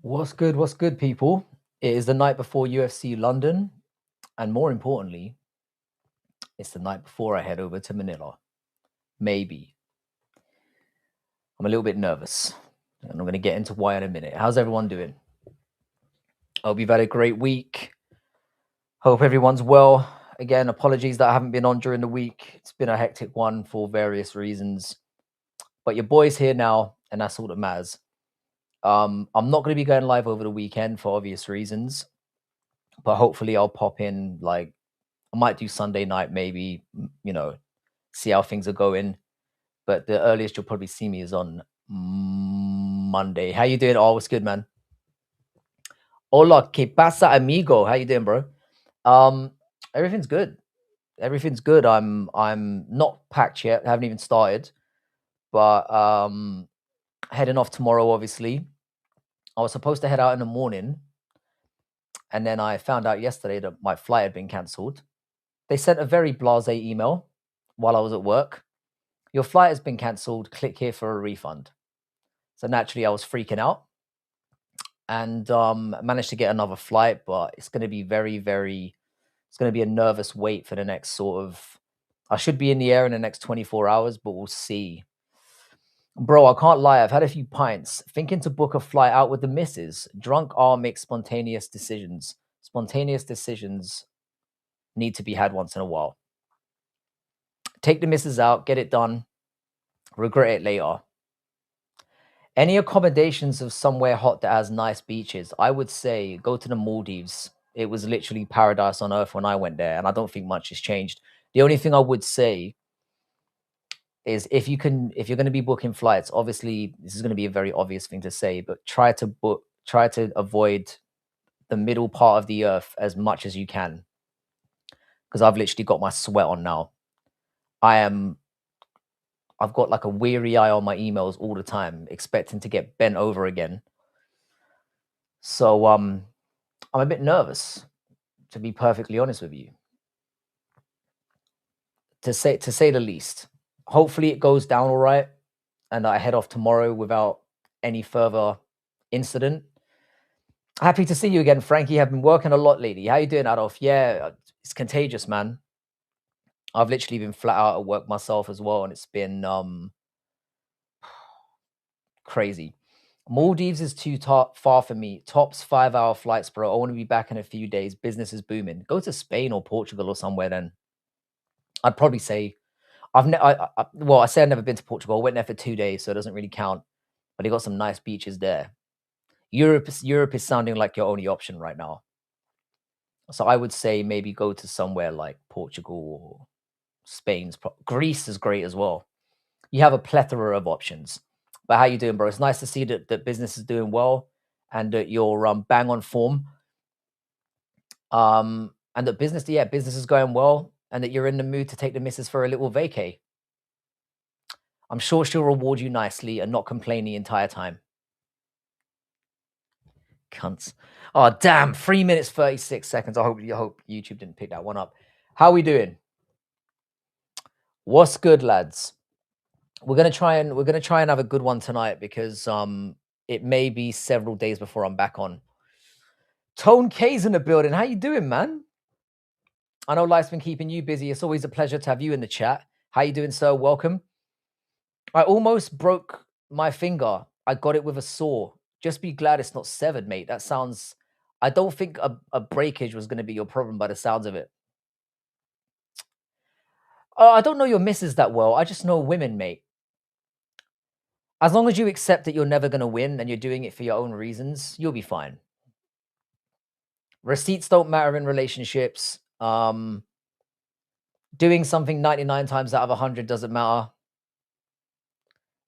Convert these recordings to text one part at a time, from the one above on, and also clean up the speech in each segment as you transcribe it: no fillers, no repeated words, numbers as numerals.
What's good, people? It is the night before UFC London, and more importantly, it's the night before I head over to Manila. Maybe. I'm a little bit nervous, and I'm going to get into why in a minute. How's everyone doing? Hope you've had a great week. Hope everyone's well. Again, apologies that I haven't been on during the week. It's been a hectic one for various reasons. But your boy's here now, and that's all that matters. I'm not going to be going live over the weekend for obvious reasons, but hopefully I'll pop in. Like, I might do Sunday night, maybe, see how things are going. But the earliest you'll probably see me is on Monday. How you doing? Oh, what's good, man? Hola, ¿qué pasa, amigo? How you doing, bro? Everything's good. Everything's good. I'm not packed yet. Haven't even started. But heading off tomorrow, obviously. I was supposed to head out in the morning, and then I found out yesterday that my flight had been cancelled. They sent a very blasé email while I was at work. Your flight has been cancelled. Click here for a refund. So naturally, I was freaking out, and managed to get another flight, but it's going to be it's going to be a nervous wait for the next sort of. I should be in the air in the next 24 hours, but we'll see. Bro, I can't lie. I've had a few pints. Thinking to book a flight out with the missus. Drunk are make spontaneous decisions. Spontaneous decisions need to be had once in a while. Take the missus out, get it done. Regret it later. Any accommodations of somewhere hot that has nice beaches? I would say go to the Maldives. It was literally paradise on earth when I went there, and I don't think much has changed. The only thing I would say is if you're going to be booking flights, obviously this is going to be a very obvious thing to say, but try to avoid the middle part of the earth as much as you can, because I've literally got my sweat on now. I've got like a weary eye on my emails all the time, expecting to get bent over again. So I'm a bit nervous, to be perfectly honest with you. To say the least. Hopefully it goes down all right, and I head off tomorrow without any further incident. Happy to see you again, Frankie. I've been working a lot lately. How you doing, Adolf? Yeah, it's contagious, man. I've literally been flat out at work myself as well, and it's been crazy. Maldives is too far for me. Tops 5-hour flights, bro. I want to be back in a few days. Business is booming. Go to Spain or Portugal or somewhere then. I'd probably say I say I've never been to Portugal. I went there for 2 days, so it doesn't really count. But they got some nice beaches there. Europe is sounding like your only option right now. So I would say maybe go to somewhere like Portugal or Spain's. Greece is great as well. You have a plethora of options. But how you doing, bro? It's nice to see that business is doing well and that you're bang on form. And that business is going well, and that you're in the mood to take the missus for a little vacay. I'm sure she'll reward you nicely and not complain the entire time. Cunts. Oh, damn. 3 minutes, 36 seconds. I hope YouTube didn't pick that one up. How are we doing? What's good, lads? We're gonna try and have a good one tonight, because it may be several days before I'm back on. Tone K's in the building. How you doing, man? I know life's been keeping you busy. It's always a pleasure to have you in the chat. How you doing, sir? Welcome. I almost broke my finger. I got it with a saw. Just be glad it's not severed, mate. That sounds... I don't think a breakage was going to be your problem by the sounds of it. I don't know your missus that well. I just know women, mate. As long as you accept that you're never going to win and you're doing it for your own reasons, you'll be fine. Receipts don't matter in relationships. Doing something 99 times out of 100 doesn't matter.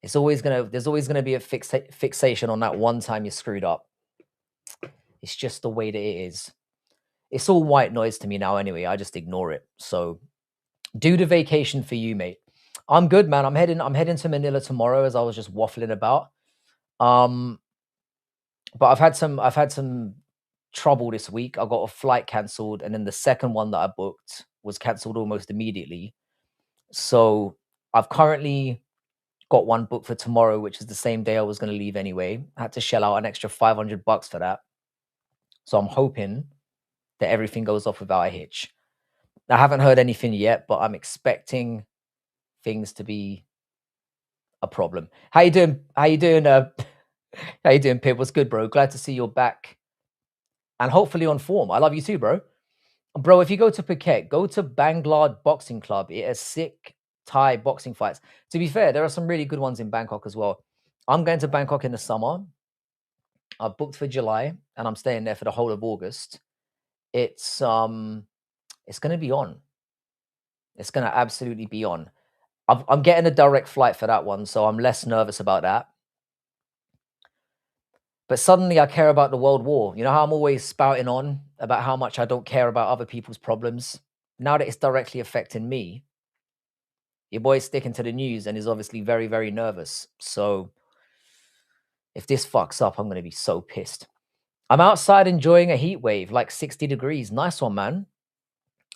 There's always gonna be a fixation on that one time you screwed up. It's just the way that it is. It's all white noise to me now anyway. I just ignore it. So do the vacation for you, mate. I'm good, man. I'm heading to Manila tomorrow, as I was just waffling about. But I've had some trouble this week. I got a flight cancelled, and then the second one that I booked was cancelled almost immediately. So I've currently Got one booked for tomorrow, which is the same day I was going to leave anyway. I had to shell out an extra $500 for that. So I'm hoping that everything goes off without a hitch. I haven't heard anything yet, but I'm expecting things to be a problem. How you doing? How you doing? How you doing, Pip? What's good, bro? Glad to see you're back and hopefully on form. I love you too, bro. Bro, if you go to Phuket, go to Bangalore Boxing Club. It has sick Thai boxing fights. To be fair, there are some really good ones in Bangkok as well. I'm going to Bangkok in the summer. I've booked for July and I'm staying there for the whole of August. It's going to be on. It's going to absolutely be on. I'm getting a direct flight for that one, so I'm less nervous about that. But suddenly I care about the world war. You know how I'm always spouting on about how much I don't care about other people's problems? Now that it's directly affecting me, your boy's sticking to the news and is obviously very, very nervous. So if this fucks up, I'm going to be so pissed. I'm outside enjoying a heat wave, like 60 degrees. Nice one, man.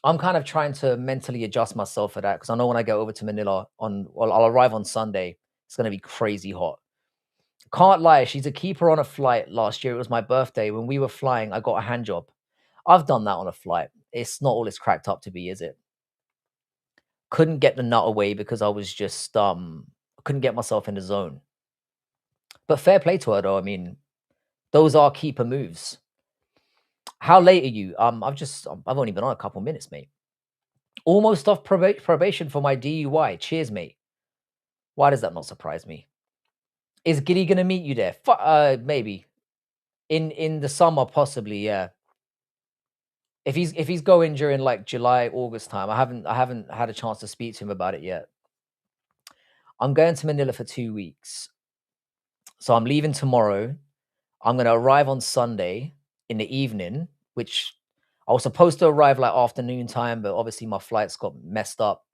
I'm kind of trying to mentally adjust myself for that because I know when I go over to Manila I'll arrive on Sunday. It's going to be crazy hot. Can't lie, she's a keeper on a flight last year. It was my birthday. When we were flying, I got a hand job. I've done that on a flight. It's not all it's cracked up to be, is it? Couldn't get the nut away because I was just couldn't get myself in the zone. But fair play to her though. I mean, those are keeper moves. How late are you? I've only been on a couple minutes, mate. Almost off probation for my DUI. Cheers, mate. Why does that not surprise me? Is Giddy gonna meet you there? Maybe. In the summer, possibly, yeah. If he's going during like July, August time, I haven't had a chance to speak to him about it yet. I'm going to Manila for 2 weeks. So I'm leaving tomorrow. I'm gonna arrive on Sunday in the evening, which I was supposed to arrive like afternoon time, but obviously my flights got messed up.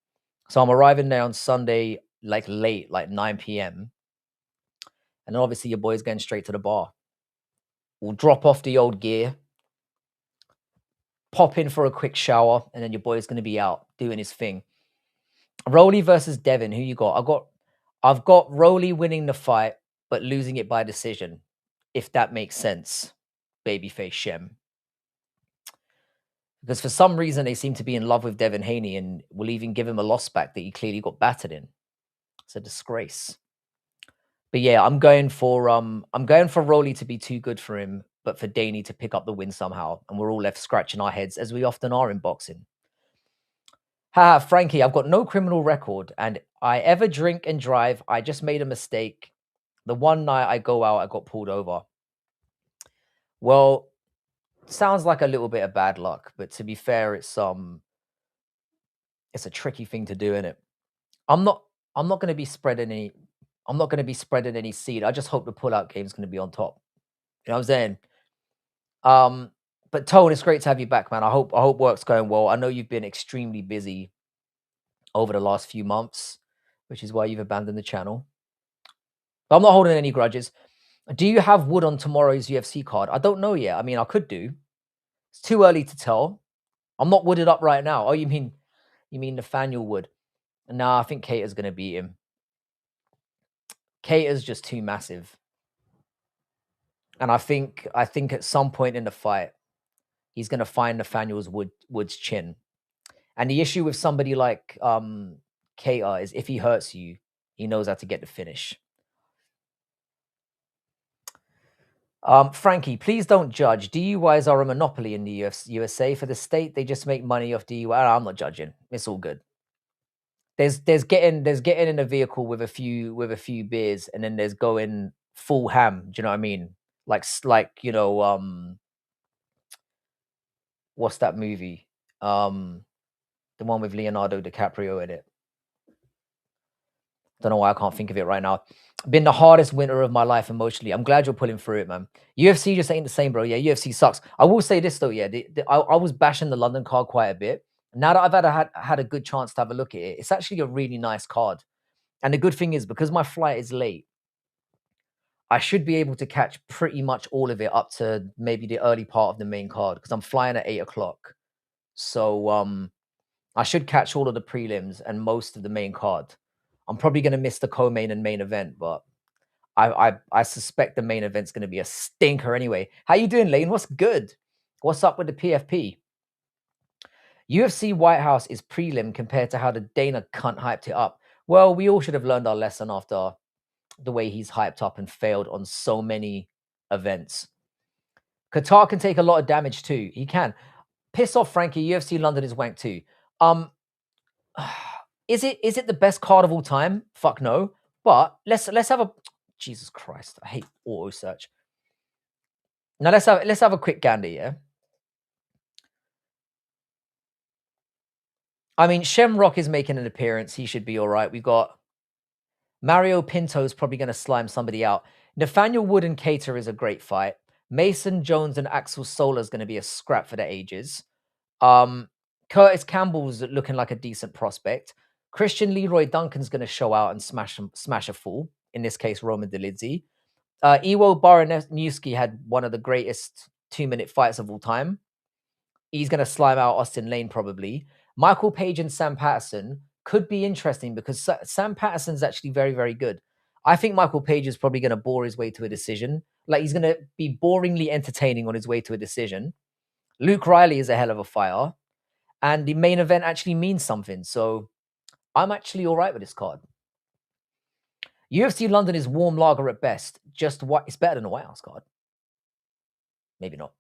So I'm arriving there on Sunday, like late, like 9 p.m. And then obviously your boy's going straight to the bar. We'll drop off the old gear, pop in for a quick shower, and then your boy's going to be out doing his thing. Rolly versus Devin, who you got? I've got Rolly winning the fight, but losing it by decision, if that makes sense. Babyface Shem. Because for some reason they seem to be in love with Devin Haney and will even give him a loss back that he clearly got battered in. It's a disgrace. But yeah, I'm going for Rolly to be too good for him, but for Daney to pick up the win somehow. And we're all left scratching our heads, as we often are in boxing. Ha, Frankie, I've got no criminal record, and I ever drink and drive. I just made a mistake. The one night I go out, I got pulled over. Well, sounds like a little bit of bad luck, but to be fair, it's a tricky thing to do, innit? I'm not gonna be spreading any seed. I just hope the pullout game is gonna be on top. You know what I'm saying? But Tone, it's great to have you back, man. I hope work's going well. I know you've been extremely busy over the last few months, which is why you've abandoned the channel. But I'm not holding any grudges. Do you have wood on tomorrow's UFC card? I don't know yet. I mean, I could do. It's too early to tell. I'm not wooded up right now. Oh, you mean Nathaniel Wood? Nah, I think Cater's gonna beat him. Cater's just too massive. And I think at some point in the fight, he's going to find Nathaniel's Wood's chin. And the issue with somebody like Cater is if he hurts you, he knows how to get the finish. Frankie, please don't judge. DUIs are a monopoly in the USA. For the state, they just make money off DUI. I'm not judging. It's all good. There's getting in a vehicle with a few beers, and then there's going full ham. Do you know what I mean? Like you know, what's that movie? The one with Leonardo DiCaprio in it. Don't know why I can't think of it right now. Been the hardest winter of my life emotionally. I'm glad you're pulling through it, man. UFC just ain't the same, bro. Yeah, UFC sucks. I will say this though, yeah. I was bashing the London card quite a bit. Now that I've had a good chance to have a look at it, it's actually a really nice card. And the good thing is, because my flight is late, I should be able to catch pretty much all of it up to maybe the early part of the main card because I'm flying at 8 o'clock. So I should catch all of the prelims and most of the main card. I'm probably going to miss the co-main and main event, but I suspect the main event's going to be a stinker anyway. How you doing, Lane? What's good? What's up with the PFP? UFC White House is prelim compared to how the Dana cunt hyped it up. Well, we all should have learned our lesson after the way he's hyped up and failed on so many events. Qatar can take a lot of damage too. He can. Piss off, Frankie. UFC London is wank too. Is it the best card of all time? Fuck no. But let's have a Jesus Christ. I hate auto search. Now let's have a quick gander, yeah. I mean, Shamrock is making an appearance. He should be all right. We've got Mario Pinto's probably going to slime somebody out. Nathaniel Wood and Cater is a great fight. Mason Jones and Axel Sola is going to be a scrap for the ages. Curtis Campbell's looking like a decent prospect. Christian Leroy Duncan's going to show out and smash a fool. In this case, Roman Dolidze. Iwo Baranewski had one of the greatest 2-minute fights of all time. He's going to slime out Austin Lane probably. Michael Page and Sam Patterson could be interesting because Sam Patterson's actually very, very good. I think Michael Page is probably going to bore his way to a decision. Like, he's going to be boringly entertaining on his way to a decision. Luke Riley is a hell of a fighter. And the main event actually means something. So I'm actually all right with this card. UFC London is warm lager at best. Just what it's better than a White House card. Maybe not.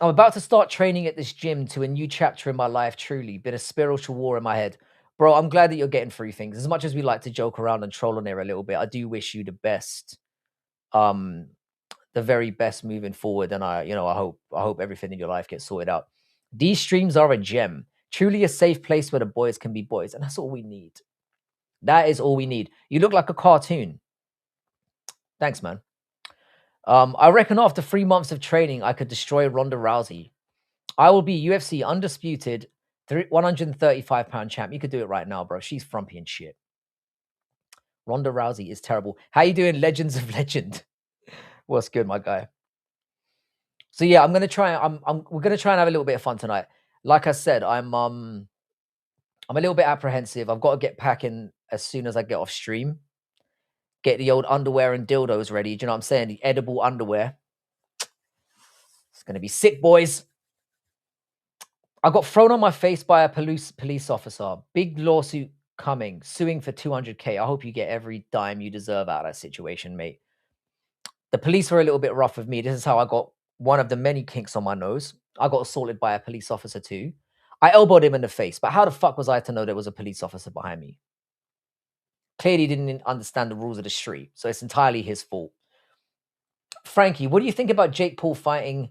I'm about to start training at this gym to a new chapter in my life, truly. Been a spiritual war in my head. Bro, I'm glad that you're getting through things. As much as we like to joke around and troll on there a little bit, I do wish you the best. The very best moving forward. And I hope everything in your life gets sorted out. These streams are a gem. Truly a safe place where the boys can be boys. And that's all we need. That is all we need. You look like a cartoon. Thanks, man. I reckon after 3 months of training, I could destroy Ronda Rousey. I will be UFC undisputed 135-pound champ. You could do it right now, bro. She's frumpy and shit. Ronda Rousey is terrible. How you doing, Legends of Legend? What's good, my guy? So yeah, we're gonna try and have a little bit of fun tonight. Like I said, I'm a little bit apprehensive. I've got to get packing as soon as I get off stream. Get the old underwear and dildos ready. Do you know what I'm saying? The edible underwear. It's gonna be sick, boys. I got thrown on my face by a police officer. Big lawsuit coming, suing for 200K. I hope you get every dime you deserve out of that situation, mate. The police were a little bit rough with me. This is how I got one of the many kinks on my nose. I got assaulted by a police officer too. I elbowed him in the face, but how the fuck was I to know there was a police officer behind me? Clearly didn't understand the rules of the street, so it's entirely his fault. Frankie, what do you think about Jake Paul fighting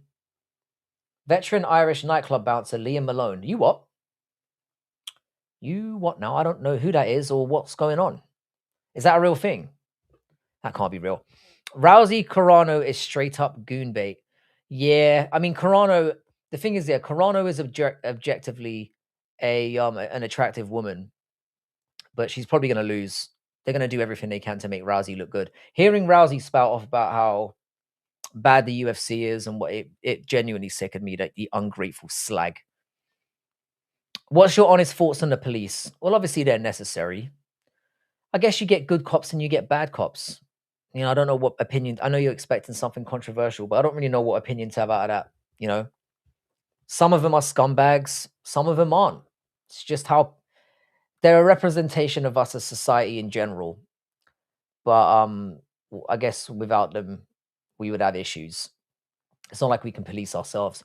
veteran Irish nightclub bouncer Liam Malone? You what? You what now? I don't know who that is or what's going on. Is that a real thing? That can't be real. Rousey Carano is straight up goon bait. Yeah, I mean Carano. The thing is, Carano is objectively an attractive woman, but she's probably going to lose. They're going to do everything they can to make Rousey look good. Hearing Rousey spout off about how bad the UFC is and what it genuinely sickened me, that the ungrateful slag. What's your honest thoughts on the police? Well, obviously they're necessary. I guess you get good cops and you get bad cops. You know, I don't know what opinion. I know you're expecting something controversial, but I don't really know what opinion to have out of that. You know, some of them are scumbags, some of them aren't. It's just how they're a representation of us as society in general. But I guess without them, we would have issues. It's not like we can police ourselves.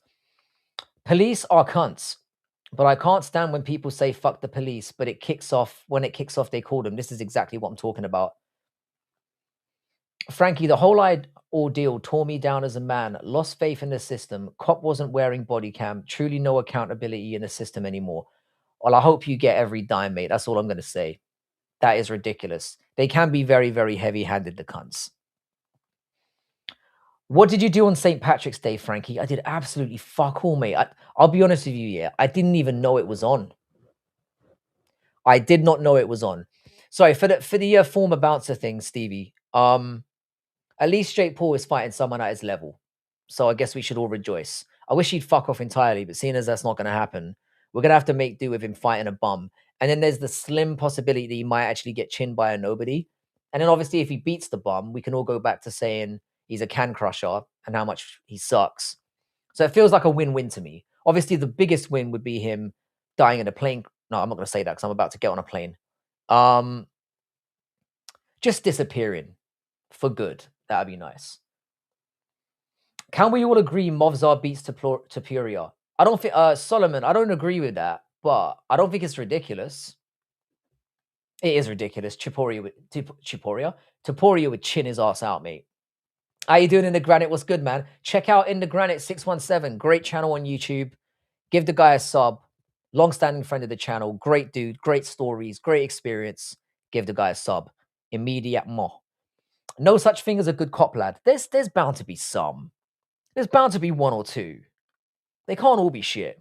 Police are cunts, but I can't stand when people say fuck the police, but it kicks off. When it kicks off, they call them. This is exactly what I'm talking about. Frankie, the whole ordeal tore me down as a man, lost faith in the system. Cop wasn't wearing body cam, truly no accountability in the system anymore. Well, I hope you get every dime, mate. That's all I'm going to say. That is ridiculous. They can be very, very heavy-handed, the cunts. What did you do on St. Patrick's Day, Frankie? I did absolutely fuck all, mate. I'll be honest with you, yeah. I didn't even know it was on. I did not know it was on. Sorry, for the former bouncer thing, Stevie. At least Jake Paul is fighting someone at his level. So I guess we should all rejoice. I wish he'd fuck off entirely, but seeing as that's not going to happen, we're going to have to make do with him fighting a bum. And then there's the slim possibility that he might actually get chinned by a nobody. And then obviously, if he beats the bum, we can all go back to saying he's a can crusher and how much he sucks. So it feels like a win-win to me. Obviously, the biggest win would be him dying in a plane. No, I'm not going to say that because I'm about to get on a plane. Just disappearing for good. That'd be nice. Can we all agree Movzar beats Tapuria? I don't think Solomon. I don't agree with that, but I don't think it's ridiculous. It is ridiculous. Tapuria would chin his ass out, mate. How you doing in the granite? What's good, man? Check out In the Granite 617. Great channel on YouTube. Give the guy a sub. Long-standing friend of the channel. Great dude. Great stories. Great experience. Give the guy a sub. Immediately. No such thing as a good cop, lad. There's bound to be some. There's bound to be one or two. They can't all be shit.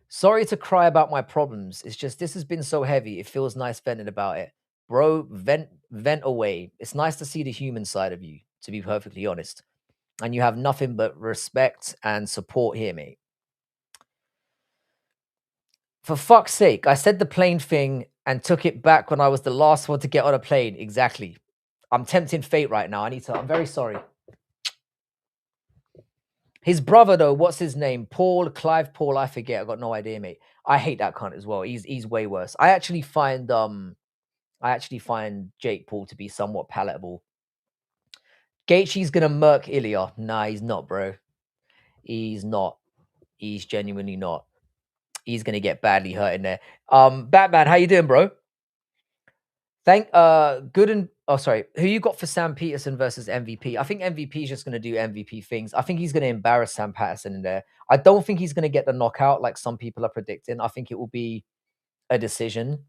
Sorry to cry about my problems. It's just this has been so heavy. It feels nice venting about it. Bro, vent away. It's nice to see the human side of you, to be perfectly honest. And you have nothing but respect and support here, mate. For fuck's sake, I said the plane thing and took it back when I was the last one to get on a plane. Exactly. I'm tempting fate right now. I'm very sorry. His brother, though, what's his name? Clive Paul, I forget. I got no idea, mate. I hate that cunt as well. He's way worse. I actually find Jake Paul to be somewhat palatable. Gaethje's gonna murk Ilya. Nah, he's not, bro. He's not. He's genuinely not. He's gonna get badly hurt in there. Batman, how you doing, bro? Who you got for Sam Peterson versus MVP? I think MVP is just gonna do MVP things. I think he's gonna embarrass Sam Patterson in there. I don't think he's gonna get the knockout like some people are predicting. I think it will be a decision,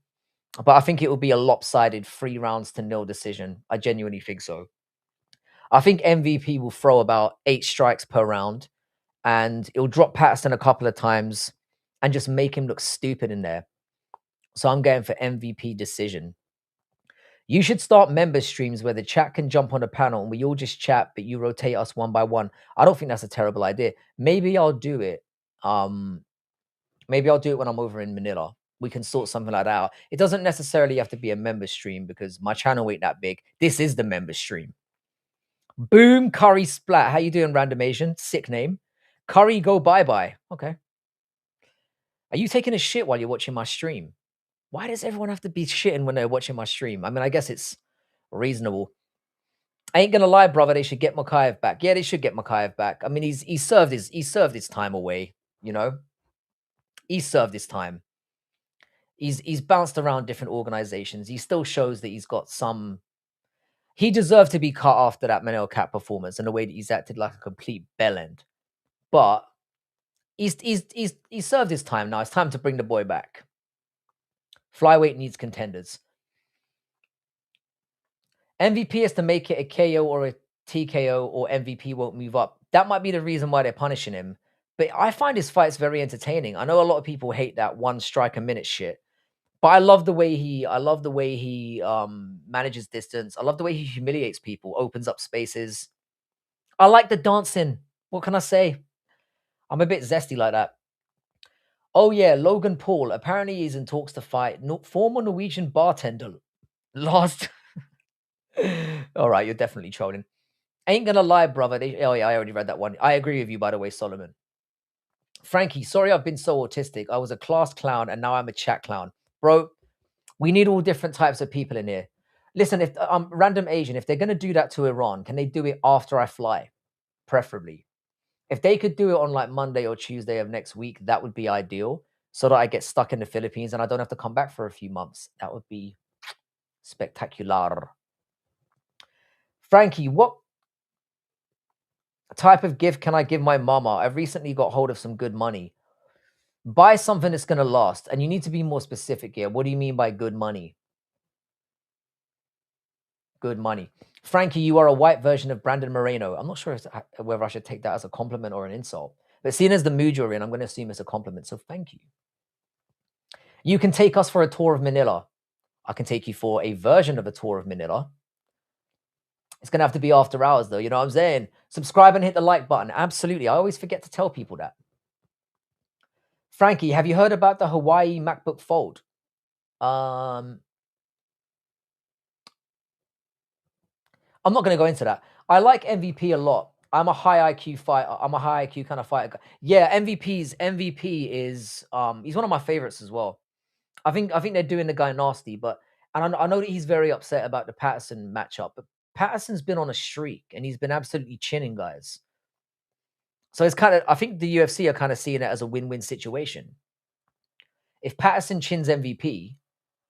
but I think it will be a lopsided 3-0 decision. I genuinely think so. I think MVP will throw about 8 strikes per round, and it'll drop Patterson a couple of times and just make him look stupid in there. So I'm going for MVP decision. You should start member streams where the chat can jump on a panel and we all just chat, but you rotate us one by one. I don't think that's a terrible idea. Maybe I'll do it. Maybe I'll do it when I'm over in Manila. We can sort something like that out. It doesn't necessarily have to be a member stream because my channel ain't that big. This is the member stream. Boom, Curry Splat. How you doing, Random Asian? Sick name. Curry, go bye-bye. Okay. Are you taking a shit while you're watching my stream? Why does everyone have to be shitting when they're watching my stream? I mean, I guess it's reasonable. I ain't gonna lie, brother. They should get Makayev back. Yeah, they should get Makayev back. I mean, he served his time away. You know, he served his time. He's bounced around different organizations. He still shows that he's got some. He deserved to be cut after that Manel Cap performance and the way that he's acted like a complete bellend. But he's served his time now. It's time to bring the boy back. Flyweight needs contenders. MVP has to make it a KO or a TKO or MVP won't move up. That might be the reason why they're punishing him. But I find his fights very entertaining. I know a lot of people hate that 1 strike a minute shit. But I love the way he manages distance. I love the way he humiliates people, opens up spaces. I like the dancing. What can I say? I'm a bit zesty like that. Oh yeah, Logan Paul. Apparently he's in talks to fight former Norwegian bartender. Last. All right, you're definitely trolling. Ain't gonna lie, brother. Oh yeah, I already read that one. I agree with you, by the way, Solomon. Frankie, sorry I've been so autistic. I was a class clown and now I'm a chat clown. Bro, we need all different types of people in here. Listen, if Random Asian, if they're gonna do that to Iran, can they do it after I fly? Preferably. If they could do it on like Monday or Tuesday of next week, that would be ideal. So that I get stuck in the Philippines and I don't have to come back for a few months. That would be spectacular. Frankie, what type of gift can I give my mama? I've recently got hold of some good money. Buy something that's going to last. And you need to be more specific here. What do you mean by good money? Good money. Frankie, you are a white version of Brandon Moreno. I'm not sure whether I should take that as a compliment or an insult. But seeing as the mood you're in, I'm going to assume it's a compliment. So thank you. You can take us for a tour of Manila. I can take you for a version of a tour of Manila. It's going to have to be after hours, though. You know what I'm saying? Subscribe and hit the like button. Absolutely. I always forget to tell people that. Frankie, have you heard about the Hawaii MacBook Fold? I'm not going to go into that. I like MVP a lot. I'm a high IQ fighter. I'm a high IQ kind of fighter. Yeah, MVP is he's one of my favorites as well. I think they're doing the guy nasty, but I know that he's very upset about the Patterson matchup, but Patterson's been on a streak and he's been absolutely chinning guys. So it's kind of, I think the UFC are kind of seeing it as a win-win situation. If Patterson chins MVP,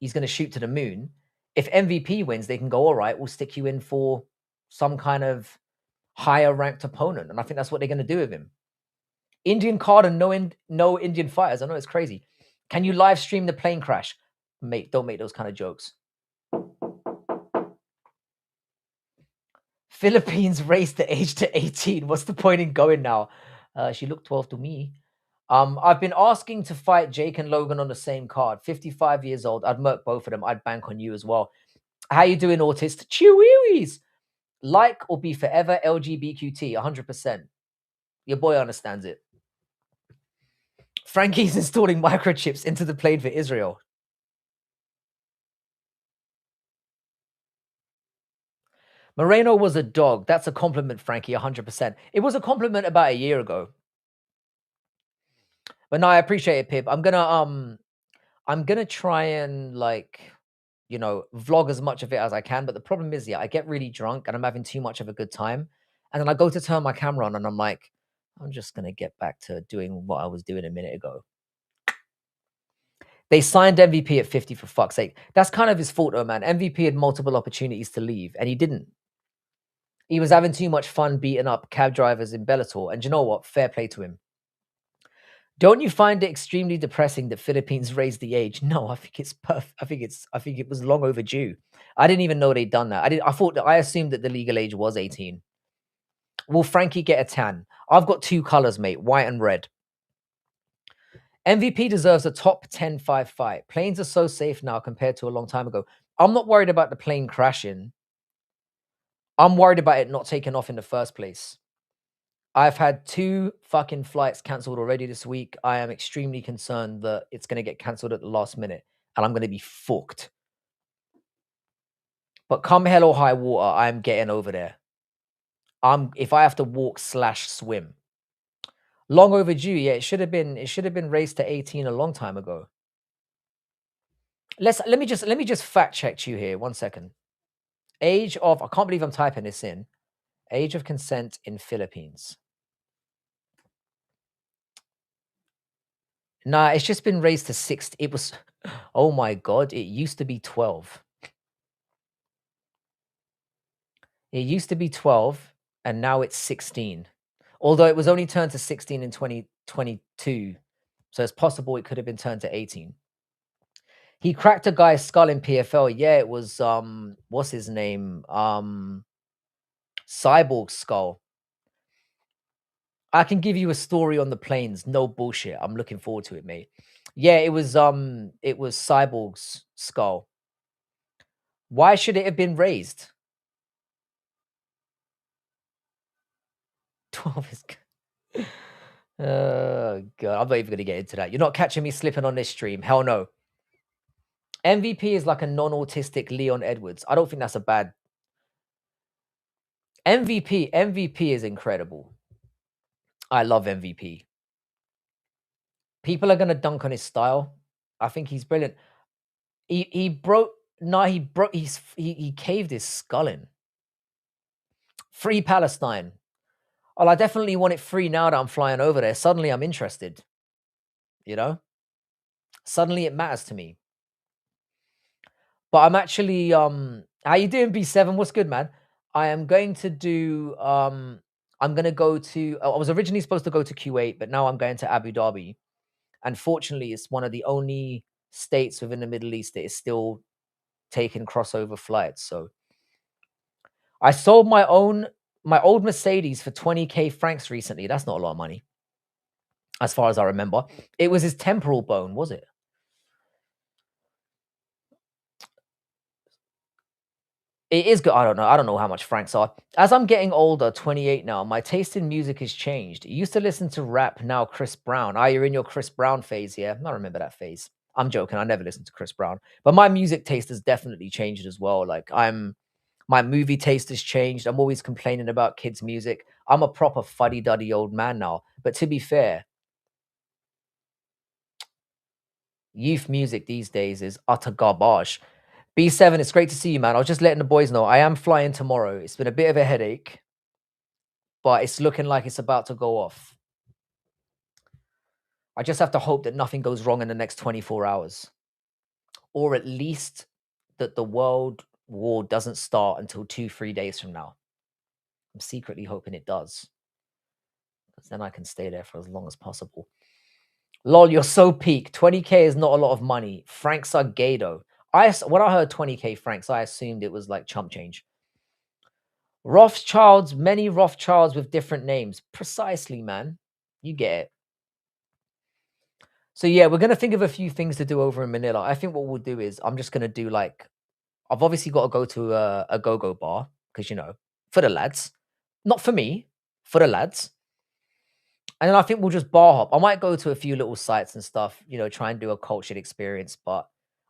he's going to shoot to the moon. If MVP wins, they can go, all right, we'll stick you in for some kind of higher ranked opponent. And I think that's what they're going to do with him. Indian card and no Indian fighters. I know it's crazy. Can you live stream the plane crash? Mate, don't make those kind of jokes. Philippines raised the age to 18. What's the point in going now? She looked 12 to me. I've been asking to fight Jake and Logan on the same card. 55 years old. I'd murk both of them. I'd bank on you as well. How you doing, autist? Chewies. Like or be forever LGBTQT. 100%. Your boy understands it. Frankie's installing microchips into the plane for Israel. Moreno was a dog. That's a compliment, Frankie. 100%. It was a compliment about a year ago. But no, I appreciate it, Pip. I'm gonna try and vlog as much of it as I can. But the problem is, I get really drunk and I'm having too much of a good time. And then I go to turn my camera on and I'm like, I'm just gonna get back to doing what I was doing a minute ago. They signed MVP at 50 for fuck's sake. That's kind of his fault though, man. MVP had multiple opportunities to leave and he didn't. He was having too much fun beating up cab drivers in Bellator. And you know what? Fair play to him. Don't you find it extremely depressing that Philippines raised the age? No, I think it's perfect. I think it was long overdue. I didn't even know they'd done that. I assumed that the legal age was 18. Will Frankie get a tan? I've got two colors, mate, white and red. MVP deserves a top 10 fight. Planes are so safe now compared to a long time ago. I'm not worried about the plane crashing. I'm worried about it not taking off in the first place. I've had 2 fucking flights canceled already this week. I am extremely concerned that it's going to get canceled at the last minute and I'm going to be fucked. But come hell or high water, I'm getting over there. If I have to walk / swim. Long overdue. Yeah, it should have been raised to 18 a long time ago. Let me just fact check you here. 1 second. Age of, I can't believe I'm typing this in. Age of consent in Philippines. Nah, it's just been raised to 60. It was, oh my God, it used to be 12. It used to be 12 and now it's 16. Although it was only turned to 16 in 2022. So it's possible it could have been turned to 18. He cracked a guy's skull in PFL. Yeah, it was what's his name? Cyborg's skull. I can give you a story on the planes. No bullshit. I'm looking forward to it, mate. Yeah, it was Cyborg's skull. Why should it have been raised? 12 is good. Oh God, I'm not even gonna get into that. You're not catching me slipping on this stream. Hell no. MVP is like a non-autistic Leon Edwards. I don't think that's a bad MVP is incredible. I love MVP. People are gonna dunk on his style. I think he's brilliant. He caved his skull in. Free Palestine. Well, I definitely want it free now that I'm flying over there. Suddenly I'm interested. You know? Suddenly it matters to me. But I'm actually how you doing, B7? What's good, man? I am going to do I'm gonna go to I was originally supposed to go to Kuwait, but now I'm going to Abu Dhabi. And fortunately, it's one of the only states within the Middle East that is still taking crossover flights. So I sold my old Mercedes for 20k francs recently. That's not a lot of money, as far as I remember. It was his temporal bone, was it? It is good. I don't know. I don't know how much Franks are. As I'm getting older, 28 now, my taste in music has changed. Used to listen to rap, now Chris Brown. Ah, you're in your Chris Brown phase, yeah? I remember that phase. I'm joking. I never listened to Chris Brown. But my music taste has definitely changed as well. Like my movie taste has changed. I'm always complaining about kids' music. I'm a proper fuddy-duddy old man now. But to be fair, youth music these days is utter garbage. B7, it's great to see you, man. I was just letting the boys know I am flying tomorrow. It's been a bit of a headache, but it's looking like it's about to go off. I just have to hope that nothing goes wrong in the next 24 hours, or at least that the world war doesn't start until 2, 3 days from now. I'm secretly hoping it does, because then I can stay there for as long as possible. Lol, you're so peak. 20K is not a lot of money. Francs are gay though. When I heard 20K francs, I assumed it was like chump change. Rothschilds, many Rothschilds with different names. Precisely, man. You get it. So yeah, we're gonna think of a few things to do over in Manila. I think what we'll do is I'm just gonna do like I've obviously got to go to a go-go bar because for the lads, not for me, for the lads. And then I think we'll just bar hop. I might go to a few little sites and stuff, try and do a cultured experience, but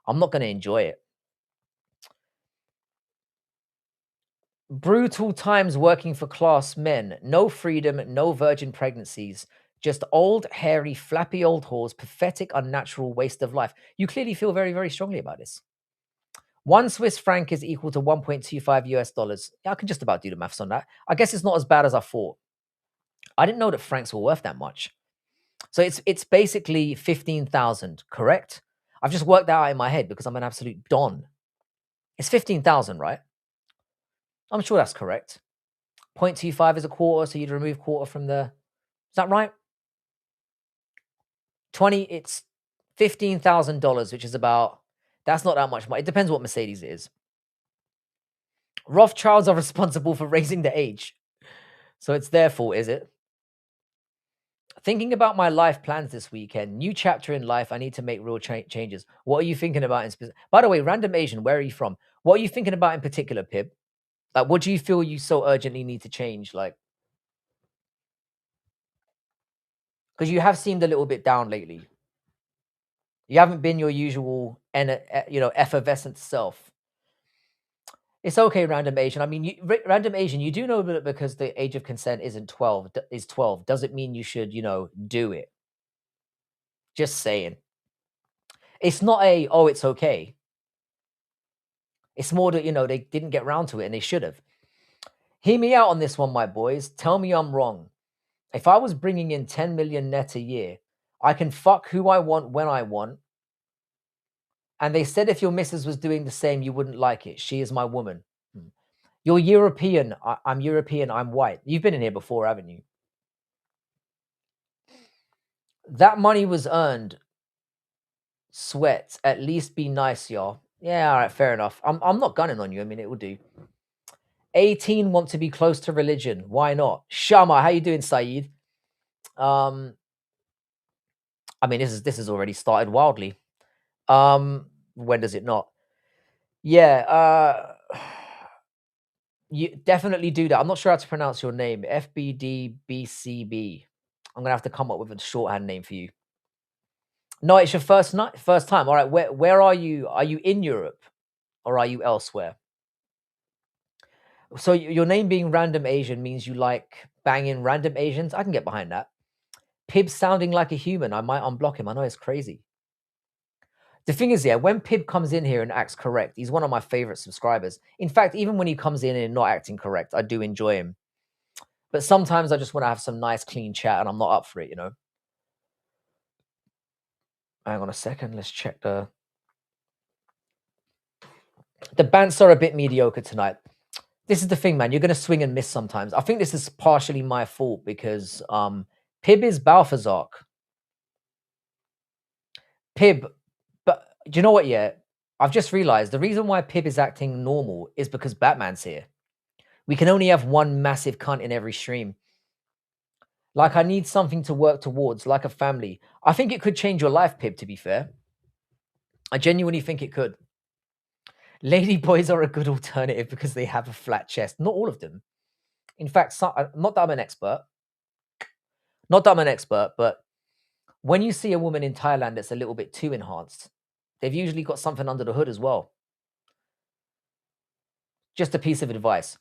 I'm not gonna enjoy it. Brutal times working for class men. No freedom, no virgin pregnancies. Just old, hairy, flappy old whores, pathetic, unnatural waste of life. You clearly feel very, very strongly about this. 1 Swiss franc is equal to 1.25 US dollars. Yeah, I can just about do the maths on that. I guess it's not as bad as I thought. I didn't know that francs were worth that much. So it's basically 15,000, correct? I've just worked that out in my head because I'm an absolute don. It's 15,000, right? I'm sure that's correct. 0.25 is a quarter, so you'd remove quarter from the... Is that right? it's $15,000, which is about... That's not that much money. It depends what Mercedes it is. Rothschilds are responsible for raising the age. So it's their fault, is it? Thinking about my life plans this weekend. New chapter in life. I need to make real changes. What are you thinking about in specific? By the way, random Asian, where are you from? What are you thinking about in particular, Pib? Like, what do you feel you so urgently need to change? Like, because you have seemed a little bit down lately. You haven't been your usual, effervescent self. It's okay, random Asian. I mean, random Asian, you do know that because the age of consent isn't 12, is 12, doesn't mean you should, do it. Just saying. It's not oh, it's okay. It's more that, they didn't get round to it and they should have. Hear me out on this one, my boys. Tell me I'm wrong. If I was bringing in 10 million net a year, I can fuck who I want when I want. And they said if your missus was doing the same, you wouldn't like it. She is my woman. You're European. I'm European. I'm white. You've been in here before, haven't you? That money was earned. Sweat. At least be nice, y'all. Yeah, all right, fair enough. I'm not gunning on you. I mean, it will do. 18 want to be close to religion. Why not? Shama, how you doing, Saeed? I mean, this has already started wildly. When does it not? Yeah, you definitely do that. I'm not sure how to pronounce your name. FBDBCB. I'm gonna have to come up with a shorthand name for you. No, it's your first time. All right, where are you? Are you in Europe or are you elsewhere? So your name being Random Asian means you like banging random Asians. I can get behind that. Pib sounding like a human. I might unblock him. I know it's crazy. The thing is, yeah, when Pib comes in here and acts correct, he's one of my favorite subscribers. In fact, even when he comes in and not acting correct, I do enjoy him. But sometimes I just want to have some nice, clean chat, and I'm not up for it, Hang on a second. Let's check the bants are a bit mediocre tonight. This is the thing, man. You're going to swing and miss sometimes. I think this is partially my fault because Pib is Balthazar. Pib, but do you know what? Yeah, I've just realized the reason why Pib is acting normal is because Batman's here. We can only have one massive cunt in every stream. Like, I need something to work towards, like a family. I think it could change your life, Pib, to be fair. I genuinely think it could. Lady boys are a good alternative because they have a flat chest. Not all of them. In fact, not that I'm an expert. Not that I'm an expert, but when you see a woman in Thailand that's a little bit too enhanced, they've usually got something under the hood as well. Just a piece of advice.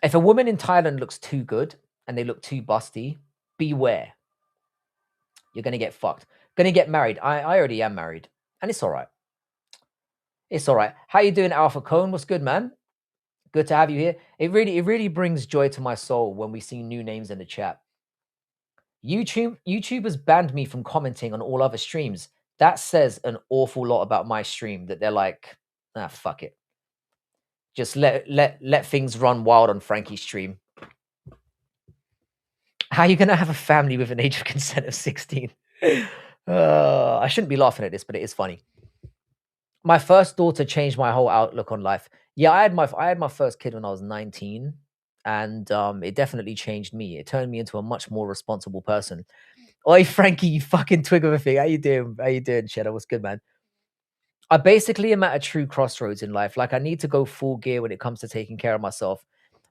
If a woman in Thailand looks too good and they look too busty, beware. You're going to get fucked. Going to get married. I already am married. And it's all right. It's all right. How you doing, Alpha Cone? What's good, man? Good to have you here. It really brings joy to my soul when we see new names in the chat. YouTube has banned me from commenting on all other streams. That says an awful lot about my stream, that they're like, fuck it. Just let things run wild on Frankie's stream. How are you gonna have a family with an age of consent of 16? I shouldn't be laughing at this, but it is funny. My first daughter changed my whole outlook on life. Yeah, I had my first kid when I was 19, and it definitely changed me. It turned me into a much more responsible person. Oi, Frankie, you fucking twig of a thing. How you doing? How you doing, Cheddar? What's good, man? I basically am at a true crossroads in life. Like, I need to go full gear when it comes to taking care of myself.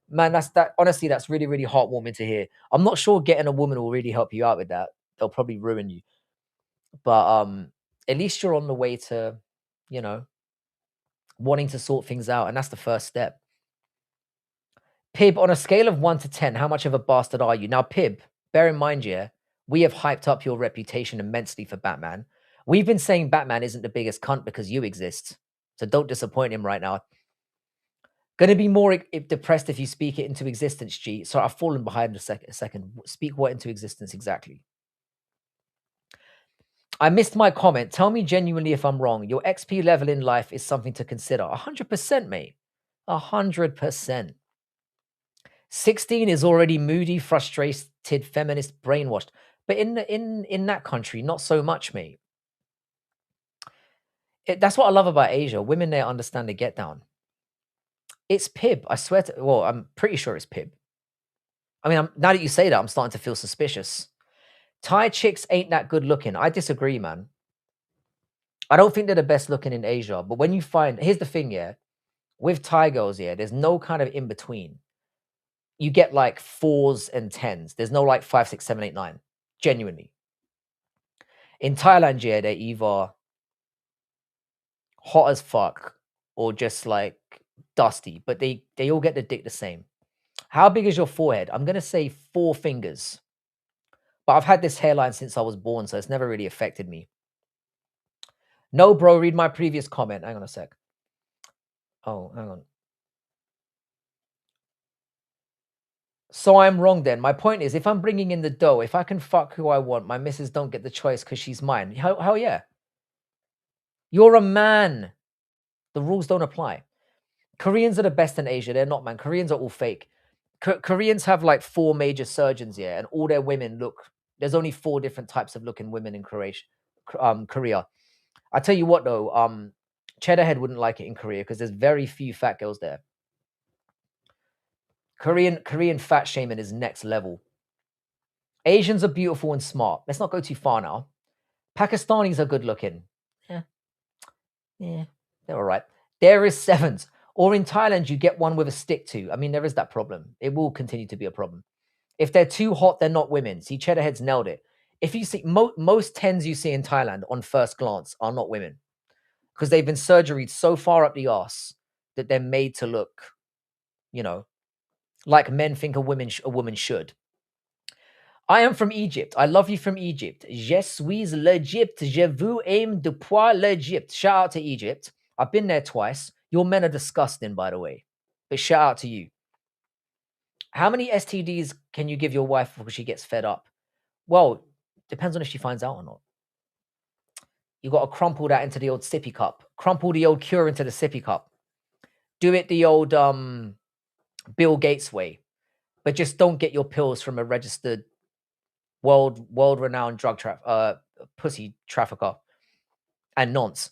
Man, honestly, that's really heartwarming to hear. I'm not sure getting a woman will really help you out with that. They'll probably ruin you. But at least you're on the way to, you know, wanting to sort things out, and that's the first step. Pib, on a scale of 1 to 10, how much of a bastard are you? Now, Pib, bear in mind, yeah, we have hyped up your reputation immensely for Batman. We've been saying Batman isn't the biggest cunt because you exist. So don't disappoint him right now. Gonna be more depressed if you speak it into existence, G. Sorry, I've fallen behind a second. Speak what into existence exactly? I missed my comment. Tell me genuinely if I'm wrong. Your XP level in life is something to consider. 100%, mate. 100%. 16 is already moody, frustrated, feminist, brainwashed. But in that country, not so much, mate. That's what I love about Asia. Women there understand the get down. It's Pib. I swear to. Well, I'm pretty sure it's Pib. I mean, now that you say that, I'm starting to feel suspicious. Thai chicks ain't that good looking. I disagree, man. I don't think they're the best looking in Asia. But when you find, here's the thing, yeah, with Thai girls, yeah, there's no kind of in between. You get like 4s and 10s. There's no like 5, 6, 7, 8, 9. Genuinely. In Thailand, yeah, they're either hot as fuck or just like dusty, but they all get the dick the same. How big is your forehead? I'm gonna say 4 fingers. But I've had this hairline since I was born, so it's never really affected me. No, bro, read my previous comment. Hang on a sec. Oh, hang on. So I'm wrong then. My point is, if I'm bringing in the dough, if I can fuck who I want, my missus don't get the choice because she's mine. Hell yeah. You're a man. The rules don't apply. Koreans are the best in Asia. They're not, man. Koreans are all fake. Koreans have like 4 major surgeons here, and all their women look. There's only 4 different types of looking women in Korea. I tell you what though, Cheddarhead wouldn't like it in Korea because there's very few fat girls there. Korean fat shaming is next level. Asians are beautiful and smart. Let's not go too far now. Pakistanis are good looking. Yeah, they're all right. There is 7s. Or in Thailand, you get one with a stick to. I mean, there is that problem. It will continue to be a problem. If they're too hot, they're not women. See, Cheddarhead's nailed it. If you see most 10s you see in Thailand on first glance are not women because they've been surgeried so far up the arse that they're made to look, you know, like men think a woman should. I am from Egypt. I love you from Egypt. Je suis l'Egypte. Je vous aime depuis l'Egypte. Shout out to Egypt. I've been there twice. Your men are disgusting, by the way. But shout out to you. How many STDs can you give your wife before she gets fed up? Well, depends on if she finds out or not. You got to crumple that into the old sippy cup. Crumple the old cure into the sippy cup. Do it the old Bill Gates way. But just don't get your pills from a registered world-renowned pussy trafficker and nonce.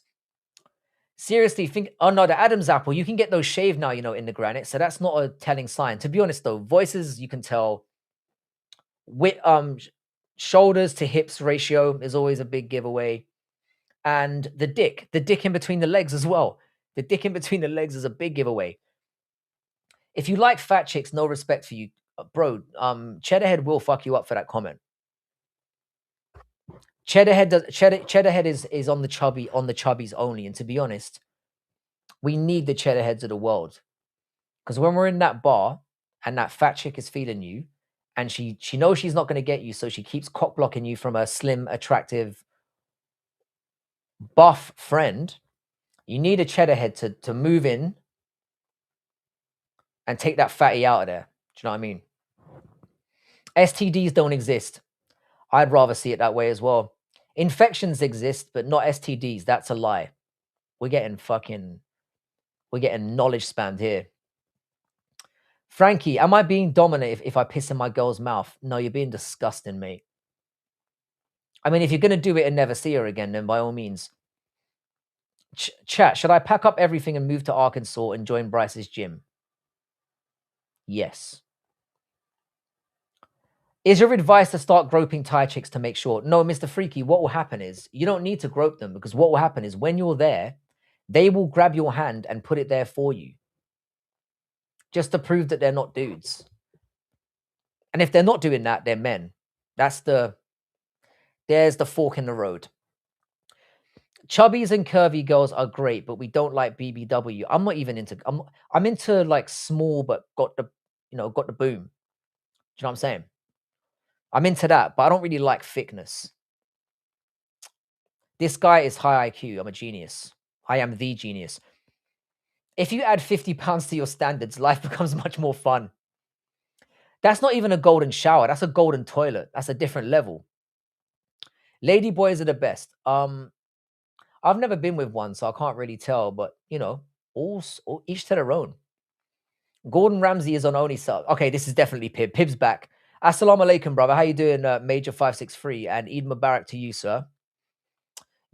Seriously, think. Oh no, the Adam's apple. You can get those shaved now, in the granite. So that's not a telling sign. To be honest, though, voices you can tell. With shoulders to hips ratio is always a big giveaway, and the dick in between the legs as well. The dick in between the legs is a big giveaway. If you like fat chicks, no respect for you. Bro, Cheddarhead will fuck you up for that comment. Cheddarhead is on the chubbies only. And to be honest, we need the Cheddarheads of the world. Because when we're in that bar and that fat chick is feeling you, and she knows she's not going to get you, so she keeps cock blocking you from a slim, attractive, buff friend, you need a Cheddarhead to move in and take that fatty out of there. Do you know what I mean? STDs don't exist. I'd rather see it that way as well. Infections exist, but not STDs. That's a lie. We're getting knowledge spammed here. Frankie, am I being dominant if I piss in my girl's mouth? No, you're being disgusting, mate. I mean, if you're going to do it and never see her again, then by all means. Chat, should I pack up everything and move to Arkansas and join Bryce's gym? Yes. Is your advice to start groping Thai chicks to make sure? No, Mr. Freaky, what will happen is you don't need to grope them, because what will happen is when you're there, they will grab your hand and put it there for you, just to prove that they're not dudes. And if they're not doing that, they're men. There's the fork in the road. Chubbies and curvy girls are great, but we don't like BBW. I'm not even into. I'm into like small, but got the boom. Do you know what I'm saying? I'm into that, but I don't really like thickness. This guy is high IQ. I'm a genius. I am the genius. If you add 50 pounds to your standards, life becomes much more fun. That's not even a golden shower. That's a golden toilet. That's a different level. Lady boys are the best. I've never been with one, so I can't really tell. But all each to their own. Gordon Ramsay is on only sub. Okay, this is definitely Pib. Pib's back. Assalamu alaikum, brother. How you doing, Major 563? And Eid Mubarak to you, sir.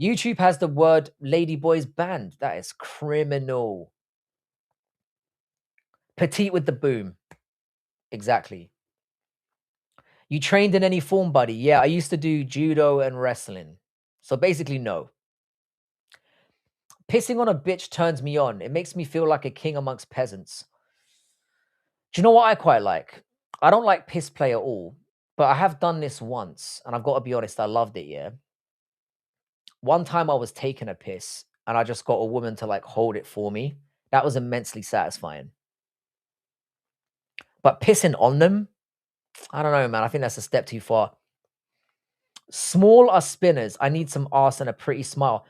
YouTube has the word ladyboys banned. That is criminal. Petite with the boom. Exactly. You trained in any form, buddy? Yeah, I used to do judo and wrestling. So basically, no. Pissing on a bitch turns me on. It makes me feel like a king amongst peasants. Do you know what I quite like? I don't like piss play at all, but I have done this once, and I've got to be honest, I loved it, yeah? One time I was taking a piss, and I just got a woman to, like, hold it for me. That was immensely satisfying. But pissing on them? I don't know, man. I think that's a step too far. Small are spinners. I need some arse and a pretty smile.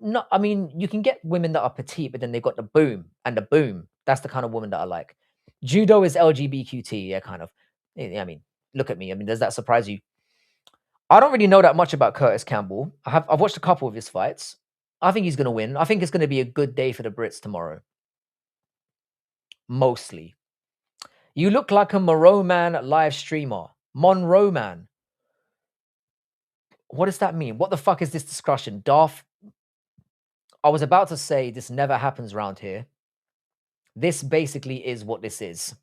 No, I mean, you can get women that are petite, but then they've got the boom and the boom. That's the kind of woman that I like. Judo is LGBTQ, yeah, kind of. I mean, look at me. I mean, does that surprise you? I don't really know that much about Curtis Campbell. I've watched a couple of his fights. I think he's going to win. I think it's going to be a good day for the Brits tomorrow. Mostly. You look like a Monroe Man live streamer. Monroe Man. What does that mean? What the fuck is this discussion? Darth? I was about to say this never happens around here. This basically is what this is.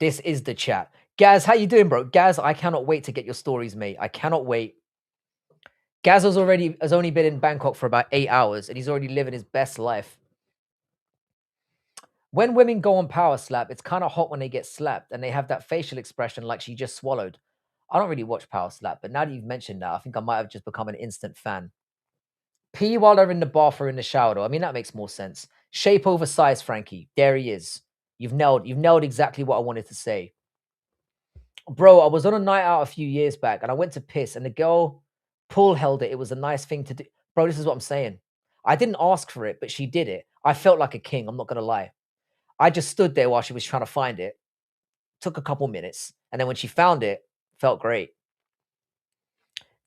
This is the chat. Gaz, how you doing, bro? Gaz, I cannot wait to get your stories, mate. I cannot wait. Gaz has only been in Bangkok for about 8 hours, and he's already living his best life. When women go on power slap, it's kind of hot when they get slapped, and they have that facial expression like she just swallowed. I don't really watch power slap, but now that you've mentioned that, I think I might have just become an instant fan. Pee while they're in the bath or in the shower, though. I mean, that makes more sense. Shape over size, Frankie. There he is. You've nailed exactly what I wanted to say. Bro, I was on a night out a few years back, and I went to piss, and the girl pull held it. It was a nice thing to do. Bro, this is what I'm saying. I didn't ask for it, but she did it. I felt like a king. I'm not going to lie. I just stood there while she was trying to find it. Took a couple minutes. And then when she found it, felt great.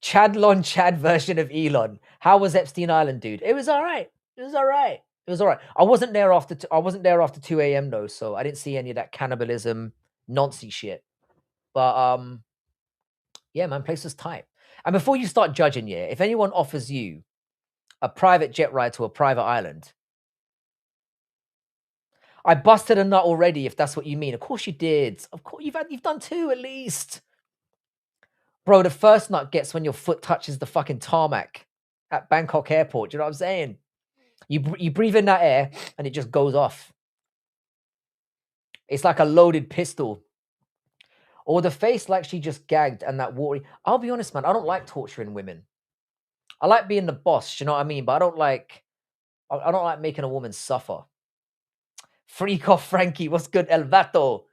Chadlon Chad version of Elon. How was Epstein Island, dude? It was all right. It was all right. It was all right. I wasn't there after 2 a.m. though, so I didn't see any of that cannibalism, Nazi shit. But yeah, man, place was tight. And before you start judging, yeah, if anyone offers you a private jet ride to a private island, I busted a nut already, if that's what you mean. Of course you did. Of course you've done 2 at least. Bro, the first nut gets when your foot touches the fucking tarmac at Bangkok airport. Do you know what I'm saying? You breathe in that air and it just goes off. It's like a loaded pistol. Or the face like she just gagged and that watery. I'll be honest, man. I don't like torturing women. I like being the boss. You know what I mean? But I don't like making a woman suffer. Freak off, Frankie. What's good, El Vato?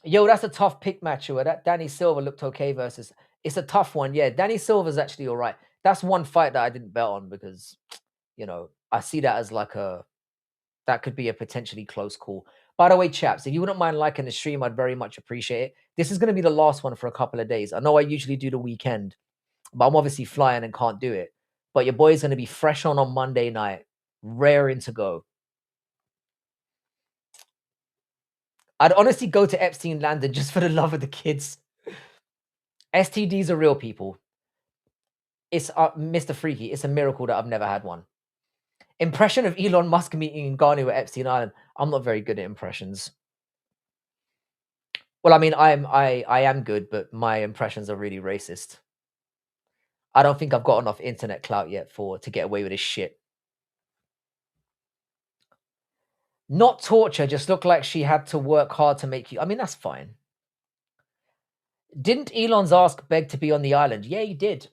Yo, that's a tough pick match. That Danny Silva looked okay versus. It's a tough one. Yeah, Danny Silva's actually all right. That's one fight that I didn't bet on because, I see that as like that could be a potentially close call. By the way, chaps, if you wouldn't mind liking the stream, I'd very much appreciate it. This is going to be the last one for a couple of days. I know I usually do the weekend, but I'm obviously flying and can't do it. But your boy's going to be fresh on Monday night, raring to go. I'd honestly go to Epstein Landon just for the love of the kids. STDs are real, people. It's Mr. Freaky. It's a miracle that I've never had one. Impression of Elon Musk meeting Ngannou at Epstein Island. I'm not very good at impressions. Well, I mean, I am good, but my impressions are really racist. I don't think I've got enough internet clout yet to get away with this shit. Not torture, just look like she had to work hard to make you. I mean, that's fine. Didn't Elon's ask beg to be on the island? Yeah, he did.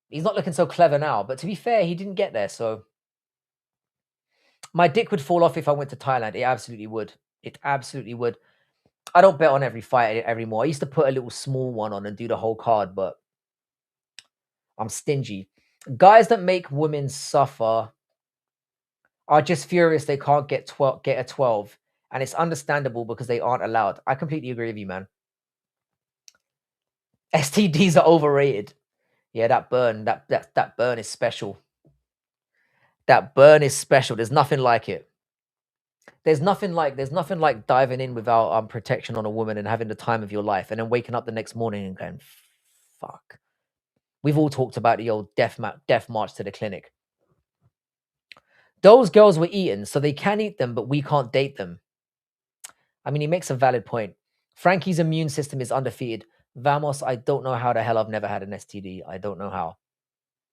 He's not looking so clever now, but to be fair, he didn't get there, so. My dick would fall off if I went to Thailand. It absolutely would. It absolutely would. I don't bet on every fight anymore. I used to put a little small one on and do the whole card, but I'm stingy. Guys that make women suffer are just furious they can't get a 12, and it's understandable because they aren't allowed. I completely agree with you, man. STDs are overrated. Yeah, that burn, that burn is special. That burn is special. There's nothing like it. There's nothing like diving in without protection on a woman and having the time of your life, and then waking up the next morning and going, "Fuck." We've all talked about the old death march to the clinic. Those girls were eaten, so they can eat them, but we can't date them. I mean, he makes a valid point. Frankie's immune system is undefeated. Vamos, I don't know how the hell I've never had an STD. I don't know how.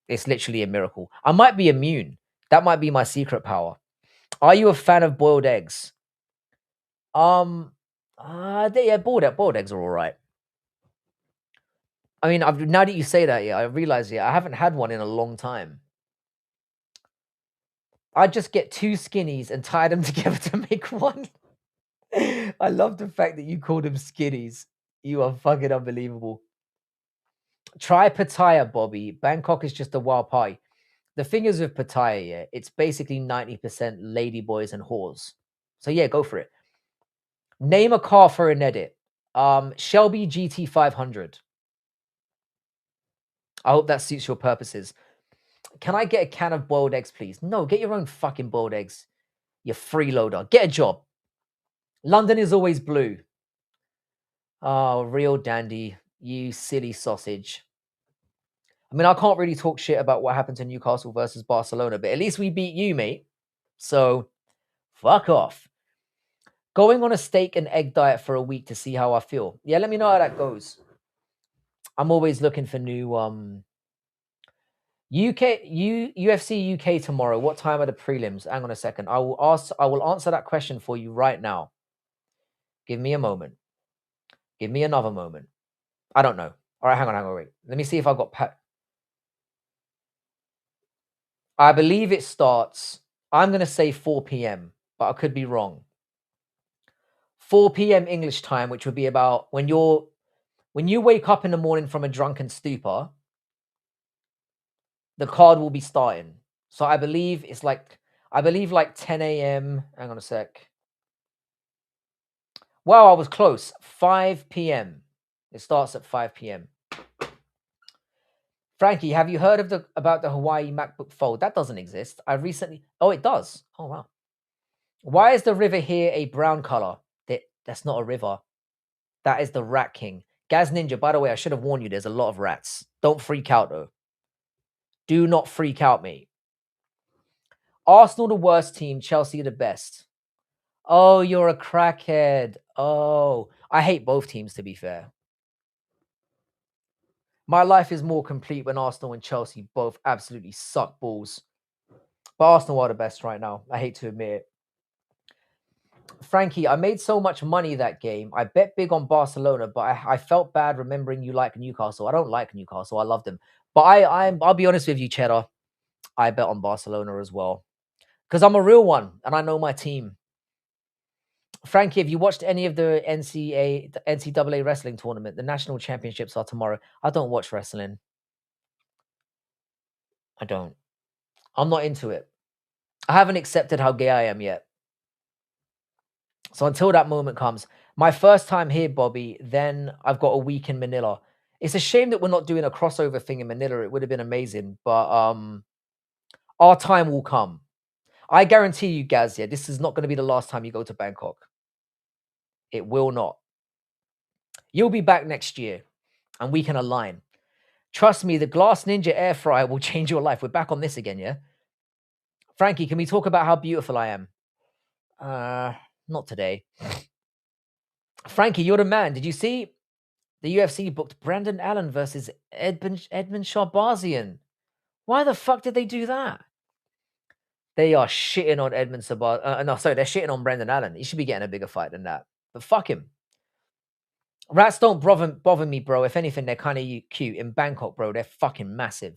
It's literally a miracle. I might be immune. That might be my secret power. Are you a fan of boiled eggs? Yeah, boiled eggs are all right. I mean, now that you say that, yeah, I realize, I haven't had one in a long time. I'd just get 2 skinnies and tie them together to make one. I love the fact that you call them skinnies. You are fucking unbelievable. Try Pattaya, Bobby. Bangkok is just a wild party. The thing is with Pattaya, yeah, it's basically 90% ladyboys and whores. So yeah, go for it. Name a car for an edit. Shelby GT 500. I hope that suits your purposes. Can I get a can of boiled eggs, please? No, get your own fucking boiled eggs. You freeloader. Get a job. London is always blue. Oh, real dandy. You silly sausage. I mean, I can't really talk shit about what happened to Newcastle versus Barcelona, but at least we beat you, mate. So, fuck off. Going on a steak and egg diet for a week to see how I feel. Yeah, let me know how that goes. I'm always looking for new UFC UK tomorrow. What time are the prelims? Hang on a second. I will answer that question for you right now. Give me a moment. Give me another moment. I don't know. All right, hang on, wait. Let me see if I've got I believe it starts, I'm going to say 4 p.m., but I could be wrong. 4 p.m. English time, which would be about when you wake up in the morning from a drunken stupor, the card will be starting. So I believe it's like 10 a.m. Hang on a sec. Wow, I was close. 5 p.m. It starts at 5 p.m. Frankie, have you heard about the Hawaii MacBook Fold? That doesn't exist. Oh, it does. Oh, wow. Why is the river here a brown color? That's not a river. That is the Rat King. Gaz Ninja, by the way, I should have warned you, there's a lot of rats. Don't freak out, though. Do not freak out, mate. Arsenal the worst team, Chelsea the best. Oh, you're a crackhead. Oh, I hate both teams, to be fair. My life is more complete when Arsenal and Chelsea both absolutely suck balls. But Arsenal are the best right now. I hate to admit it. Frankie, I made so much money that game. I bet big on Barcelona, but I felt bad remembering you like Newcastle. I don't like Newcastle. I love them. But I'll be honest with you, Cheddar. I bet on Barcelona as well. Because I'm a real one and I know my team. Frankie, have you watched any of the NCAA wrestling tournament? The national championships are tomorrow. I don't watch wrestling. I don't. I'm not into it. I haven't accepted how gay I am yet. So until that moment comes, my first time here, Bobby, then I've got a week in Manila. It's a shame that we're not doing a crossover thing in Manila. It would have been amazing, but our time will come. I guarantee you, Gazia, this is not going to be the last time you go to Bangkok. It will not. You'll be back next year, and we can align. Trust me, the Glass Ninja air fryer will change your life. We're back on this again, yeah? Frankie, can we talk about how beautiful I am? Not today. Frankie, you're the man. Did you see the UFC booked Brandon Allen versus Edmund Sharbazian? Why the fuck did they do that? They are shitting on Edmund Sharbazian. No, sorry, they're shitting on Brandon Allen. He should be getting a bigger fight than that. But fuck him. Rats don't bother me, bro. If anything, they're kind of cute. In Bangkok, bro, they're fucking massive.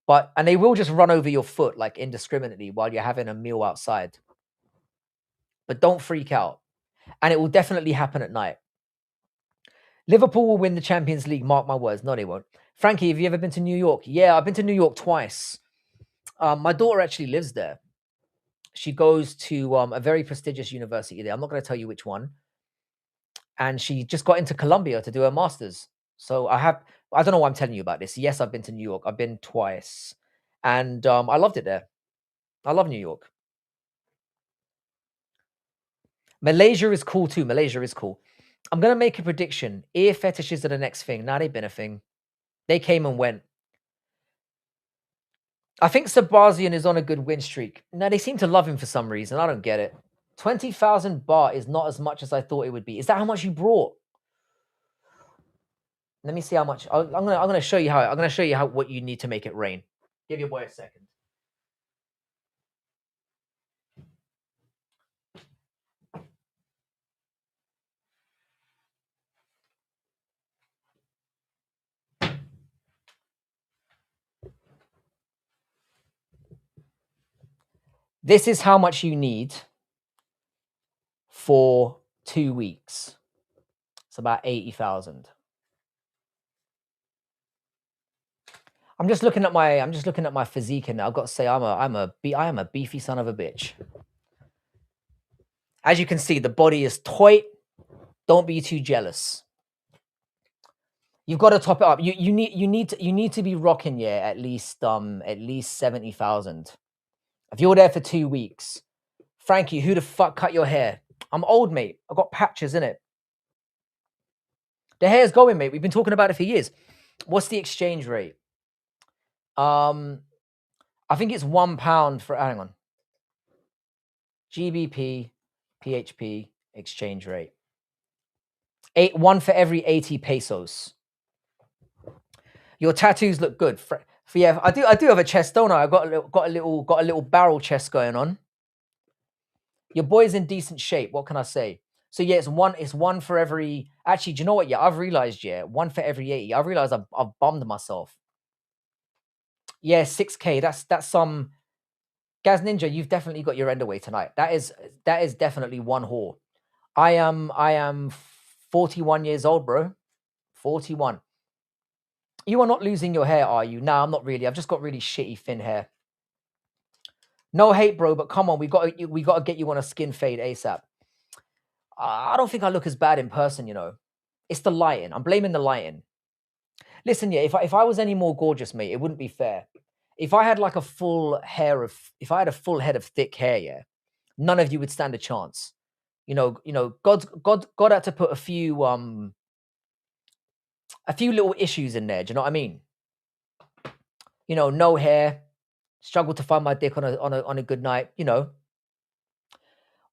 And they will just run over your foot like indiscriminately while you're having a meal outside. But don't freak out. And it will definitely happen at night. Liverpool will win the Champions League, mark my words. No, they won't. Frankie, have you ever been to New York? Yeah, I've been to New York twice. My daughter actually lives there. She goes to a very prestigious university there. I'm not going to tell you which one. And she just got into Columbia to do her master's. So I don't know why I'm telling you about this. Yes, I've been to New York. I've been twice. And I loved it there. I love New York. Malaysia is cool too. Malaysia is cool. I'm going to make a prediction. Ear fetishes are the next thing. Now they've been a thing. They came and went. I think Sabazian is on a good win streak. Now they seem to love him for some reason. I don't get it. 20,000 baht is not as much as I thought it would be. Is that how much you brought? Let me see how much. I'm gonna show you how. I'm gonna show you what you need to make it rain. Give your boy a second. This is how much you need for 2 weeks. It's about 80,000. I'm just looking at my physique, and I've got to say I am a beefy son of a bitch. As you can see, the body is tight. Don't be too jealous. You've got to top it up. You need to be rocking at least 70,000. If you're there for 2 weeks, Frankie, who the fuck cut your hair? I'm old, mate. I've got patches in it. The hair's going, mate. We've been talking about it for years. What's the exchange rate? I think it's £1 for. Hang on. GBP, PHP exchange rate. 1 for every 80 pesos. Your tattoos look good. Yeah, I do have a chest, don't I? I've got a little barrel chest going on. Your boy's in decent shape. What can I say? So yeah, it's one for every. Actually, do you know what? Yeah, I've realized. Yeah, 1 for every 80. I've realized I've bummed myself. Yeah, 6K. That's some. Gaz Ninja, you've definitely got your end away tonight. That is definitely one whore. I am 41 years old, bro. 41. You are not losing your hair, are you? No, I'm not really. I've just got really shitty thin hair. No hate, bro, but come on, we got to get you on a skin fade ASAP. I don't think I look as bad in person, you know. It's the lighting. I'm blaming the lighting. Listen, yeah, if I was any more gorgeous, mate, it wouldn't be fair. If I had like a full head of thick hair, yeah, none of you would stand a chance. You know, God had to put a few little issues in there. Do you know what I mean? You know, no hair, struggle to find my dick on a good night. You know,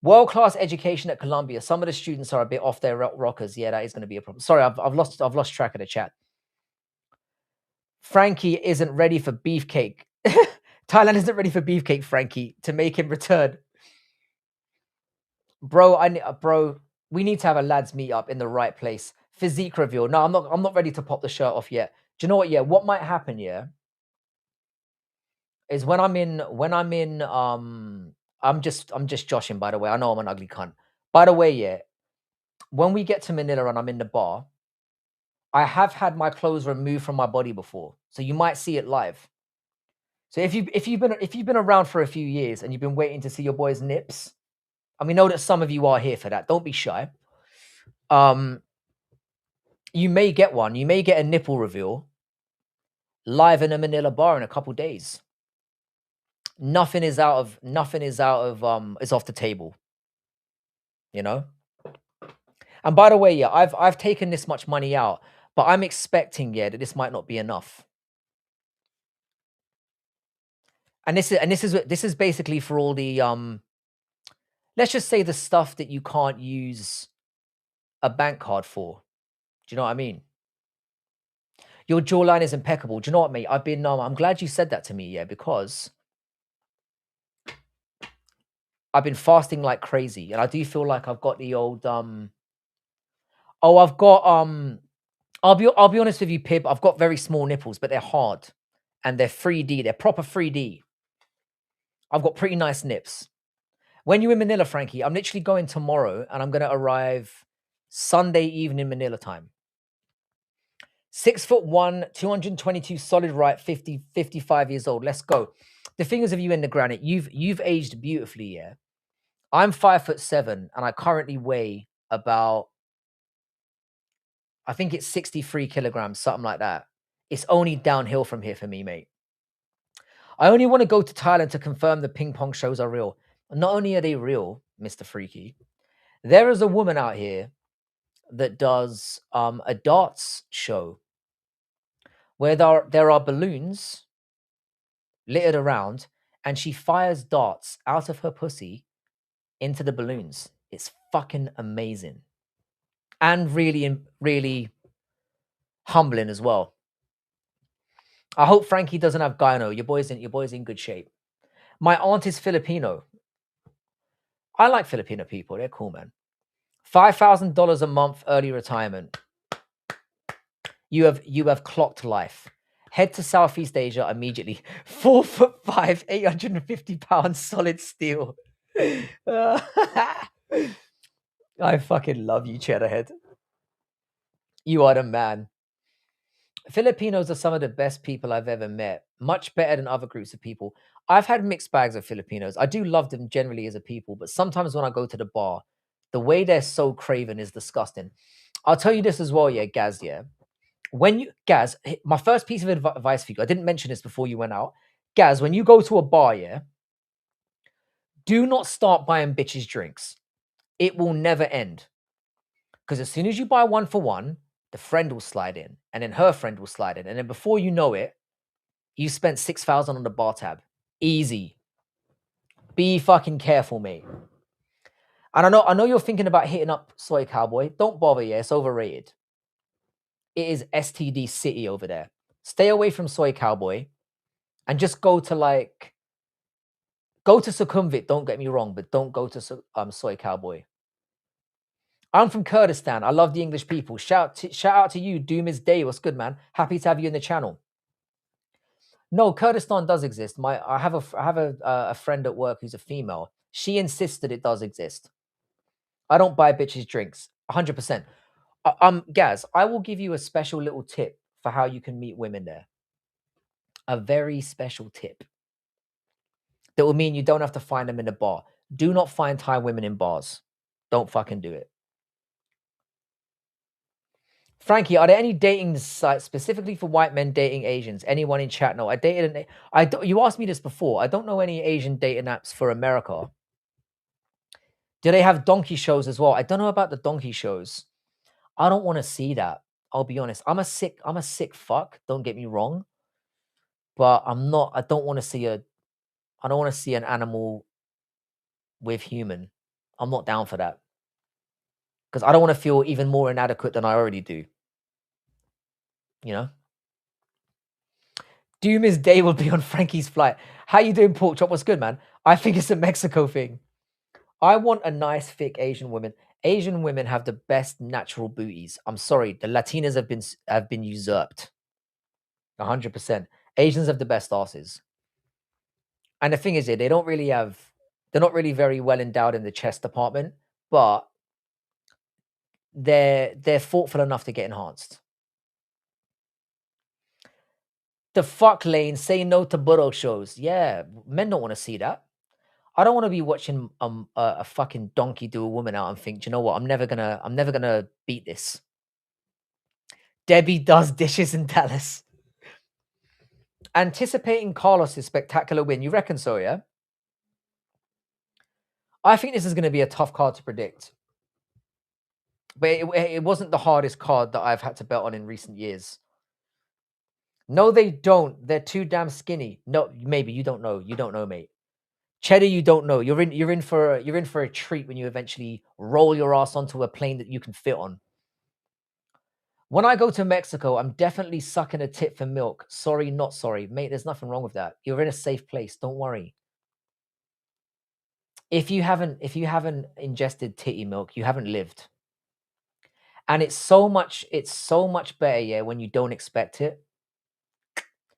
world-class education at Columbia. Some of the students are a bit off their rockers. Yeah, that is going to be a problem. Sorry, I've lost track of the chat. Frankie isn't ready for beefcake. Thailand isn't ready for beefcake, Frankie, to make him return. Bro, bro, we need to have a lads meet up in the right place. Physique reveal. No, I'm not ready to pop the shirt off yet. Do you know what? Yeah, what might happen, yeah, is I'm just joshing, by the way. I know I'm an ugly cunt. By the way, yeah, when we get to Manila and I'm in the bar, I have had my clothes removed from my body before. So you might see it live. So if you've been around for a few years and you've been waiting to see your boy's nips, and we know that some of you are here for that. Don't be shy. You may get one. You may get a nipple reveal live in a Manila bar in a couple days. Nothing is off the table, you know? And by the way, yeah, I've taken this much money out, but I'm expecting, yeah, that this might not be enough. And this is basically for all the let's just say the stuff that you can't use a bank card for. Do you know what I mean? Your jawline is impeccable. Do you know what, mate? I'm glad you said that to me, yeah, because I've been fasting like crazy, and I do feel like I've got the old I've got I'll be honest with you, Pib. I've got very small nipples, but they're hard and they're 3D. They're proper 3D. I've got pretty nice nips. When you're in Manila, Frankie, I'm literally going tomorrow, and I'm gonna arrive Sunday evening Manila time. 6'1", 222 solid right, 55 years old. Let's go. The fingers of you in the granite. You've aged beautifully, yeah. I'm 5'7", and I currently weigh about, I think it's 63 kilograms, something like that. It's only downhill from here for me, mate. I only want to go to Thailand to confirm the ping pong shows are real. Not only are they real, Mr. Freaky, there is a woman out here that does a darts show where there are balloons littered around, and she fires darts out of her pussy into the balloons. It's fucking amazing. And really humbling as well. I hope Frankie doesn't have gyno. Your boy's in good shape. My aunt is Filipino. I like Filipino people. They're cool, man. $5,000 a month early retirement. You have clocked life. Head to Southeast Asia immediately. 4'5", 850 pounds solid steel. I fucking love you, Cheddarhead. You are the man. Filipinos are some of the best people I've ever met. Much better than other groups of people. I've had mixed bags of Filipinos. I do love them generally as a people, but sometimes when I go to the bar, the way they're so craven is disgusting. I'll tell you this as well, yeah, Gaz, yeah. Gaz, my first piece of advice for you, I didn't mention this before you went out. Gaz, when you go to a bar, yeah, do not start buying bitches drinks. It will never end. Because as soon as you buy one for one, the friend will slide in, and then her friend will slide in. And then before you know it, you spent 6,000 on the bar tab. Easy. Be fucking careful, mate. And I know you're thinking about hitting up Soy Cowboy. Don't bother, yeah, it's overrated. It is STD city over there. Stay away from Soy Cowboy and just go to Sukhumvit, don't get me wrong, but don't go to Soy Cowboy. I'm from Kurdistan. I love the English people. Shout out to you, Doom is Day. What's good, man? Happy to have you in the channel. No, Kurdistan does exist. I have a friend at work who's a female. She insists that it does exist. I don't buy bitches drinks. 100%. Gaz, I will give you a special little tip for how you can meet women there. A very special tip that will mean you don't have to find them in a bar. Do not find Thai women in bars. Don't fucking do it. Frankie, are there any dating sites specifically for white men dating Asians? Anyone in chat? No, you asked me this before. I don't know any Asian dating apps for America. Do they have donkey shows as well? I don't know about the donkey shows. I don't want to see that. I'll be honest. I'm a sick fuck. Don't get me wrong. But I don't want to see an animal with human. I'm not down for that. Because I don't want to feel even more inadequate than I already do. You know? Doom is Day will be on Frankie's flight. How you doing, pork chop? What's good, man? I think it's a Mexico thing. I want a nice, thick Asian woman. Asian women have the best natural booties. I'm sorry, the Latinas have been usurped. 100%. Asians have the best asses. And the thing is, they don't really have. They're not really very well endowed in the chest department, but they're thoughtful enough to get enhanced. The fuck lane, say no to burro shows. Yeah, men don't want to see that. I don't want to be watching a fucking donkey do a woman out and think, "Do you know what? I'm never gonna beat this." Debbie does dishes in Dallas. Anticipating Carlos's spectacular win. You reckon so, yeah? I think this is going to be a tough card to predict. But it wasn't the hardest card that I've had to bet on in recent years. No, they don't. They're too damn skinny. No, maybe you don't know. You don't know, mate. Cheddar, you don't know. You're in for a treat when you eventually roll your ass onto a plane that you can fit on. When I go to Mexico, I'm definitely sucking a tit for milk. Sorry, not sorry, mate. There's nothing wrong with that. You're in a safe place. Don't worry. If you haven't ingested titty milk, you haven't lived. And it's so much better, yeah, when you don't expect it.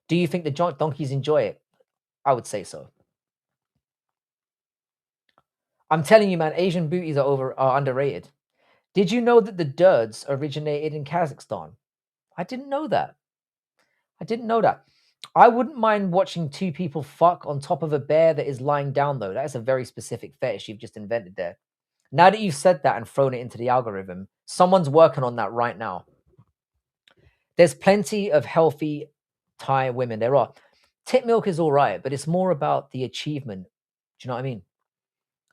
Do you think the donkeys enjoy it? I would say so. I'm telling you, man, Asian booties are underrated. Did you know that the Durds originated in Kazakhstan? I didn't know that. I wouldn't mind watching two people fuck on top of a bear that is lying down, though. That is a very specific fetish you've just invented there. Now that you've said that and thrown it into the algorithm, someone's working on that right now. There's plenty of healthy Thai women. There are. Tit milk is all right, but it's more about the achievement. Do you know what I mean?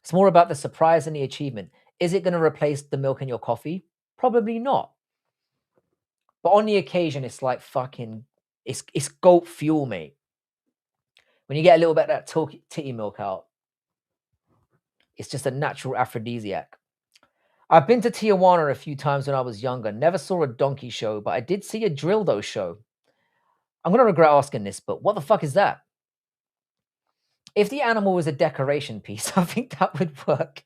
It's more about the surprise and the achievement. Is it going to replace the milk in your coffee? Probably not. But on the occasion, it's like fucking, it's goat fuel, mate. When you get a little bit of that titty milk out, it's just a natural aphrodisiac. I've been to Tijuana a few times when I was younger. Never saw a donkey show, but I did see a dildo show. I'm going to regret asking this, but what the fuck is that? If the animal was a decoration piece, I think that would work.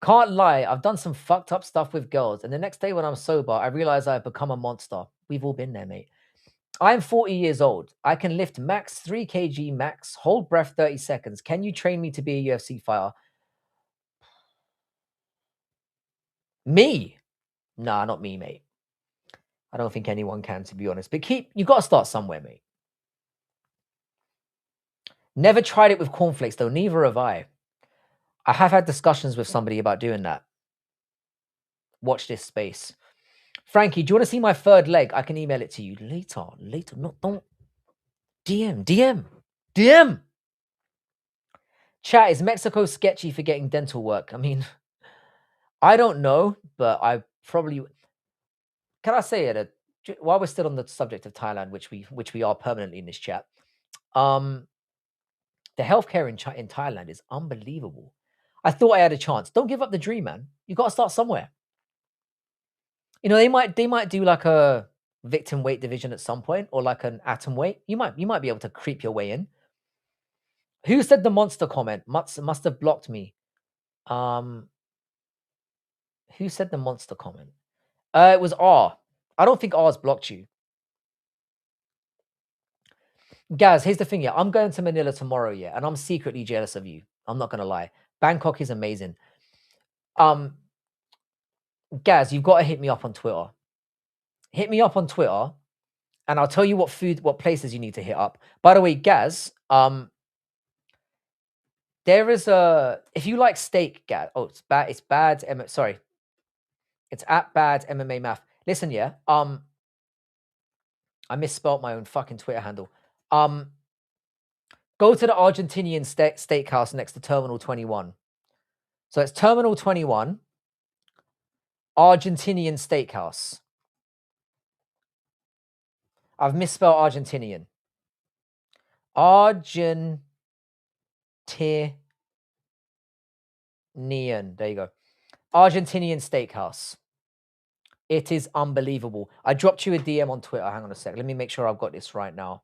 Can't lie, I've done some fucked up stuff with girls, and the next day when I'm sober, I realize I've become a monster. We've all been there, mate. I'm 40 years old. I can lift max 3 kg max, hold breath 30 seconds. Can you train me to be a UFC fighter? Me? Nah, not me, mate. I don't think anyone can, to be honest. But you got to start somewhere, mate. Never tried it with cornflakes, though. Neither have I. I have had discussions with somebody about doing that. Watch this space. Frankie, do you want to see my third leg? I can email it to you later. Later. No, don't. DM. Chat, is Mexico sketchy for getting dental work? I mean, I don't know, but I probably... Can I say it? While we're still on the subject of Thailand, which we are permanently in this chat, the healthcare in Thailand is unbelievable. I thought I had a chance. Don't give up the dream, man. You got to start somewhere. You know, they might do like a victim weight division at some point, or like an atom weight. You might be able to creep your way in. Who said the monster comment? Must have blocked me. Who said the monster comment? It was R. I don't think R's blocked you. Gaz, here's the thing, yeah. I'm going to Manila tomorrow, yeah, and I'm secretly jealous of you. I'm not gonna lie. Bangkok is amazing. Gaz, you've got to hit me up on Twitter. Hit me up on Twitter, and I'll tell you what places you need to hit up. By the way, Gaz, there is if you like steak, Gaz. Oh, it's bad. Sorry, it's at bad MMA math. Listen, yeah. I misspelled my own fucking Twitter handle. Go to the Argentinian steakhouse next to Terminal 21. So it's Terminal 21, Argentinian steakhouse. I've misspelled Argentinian. Argentinian. There you go. Argentinian steakhouse. It is unbelievable. I dropped you a DM on Twitter. Hang on a sec. Let me make sure I've got this right now.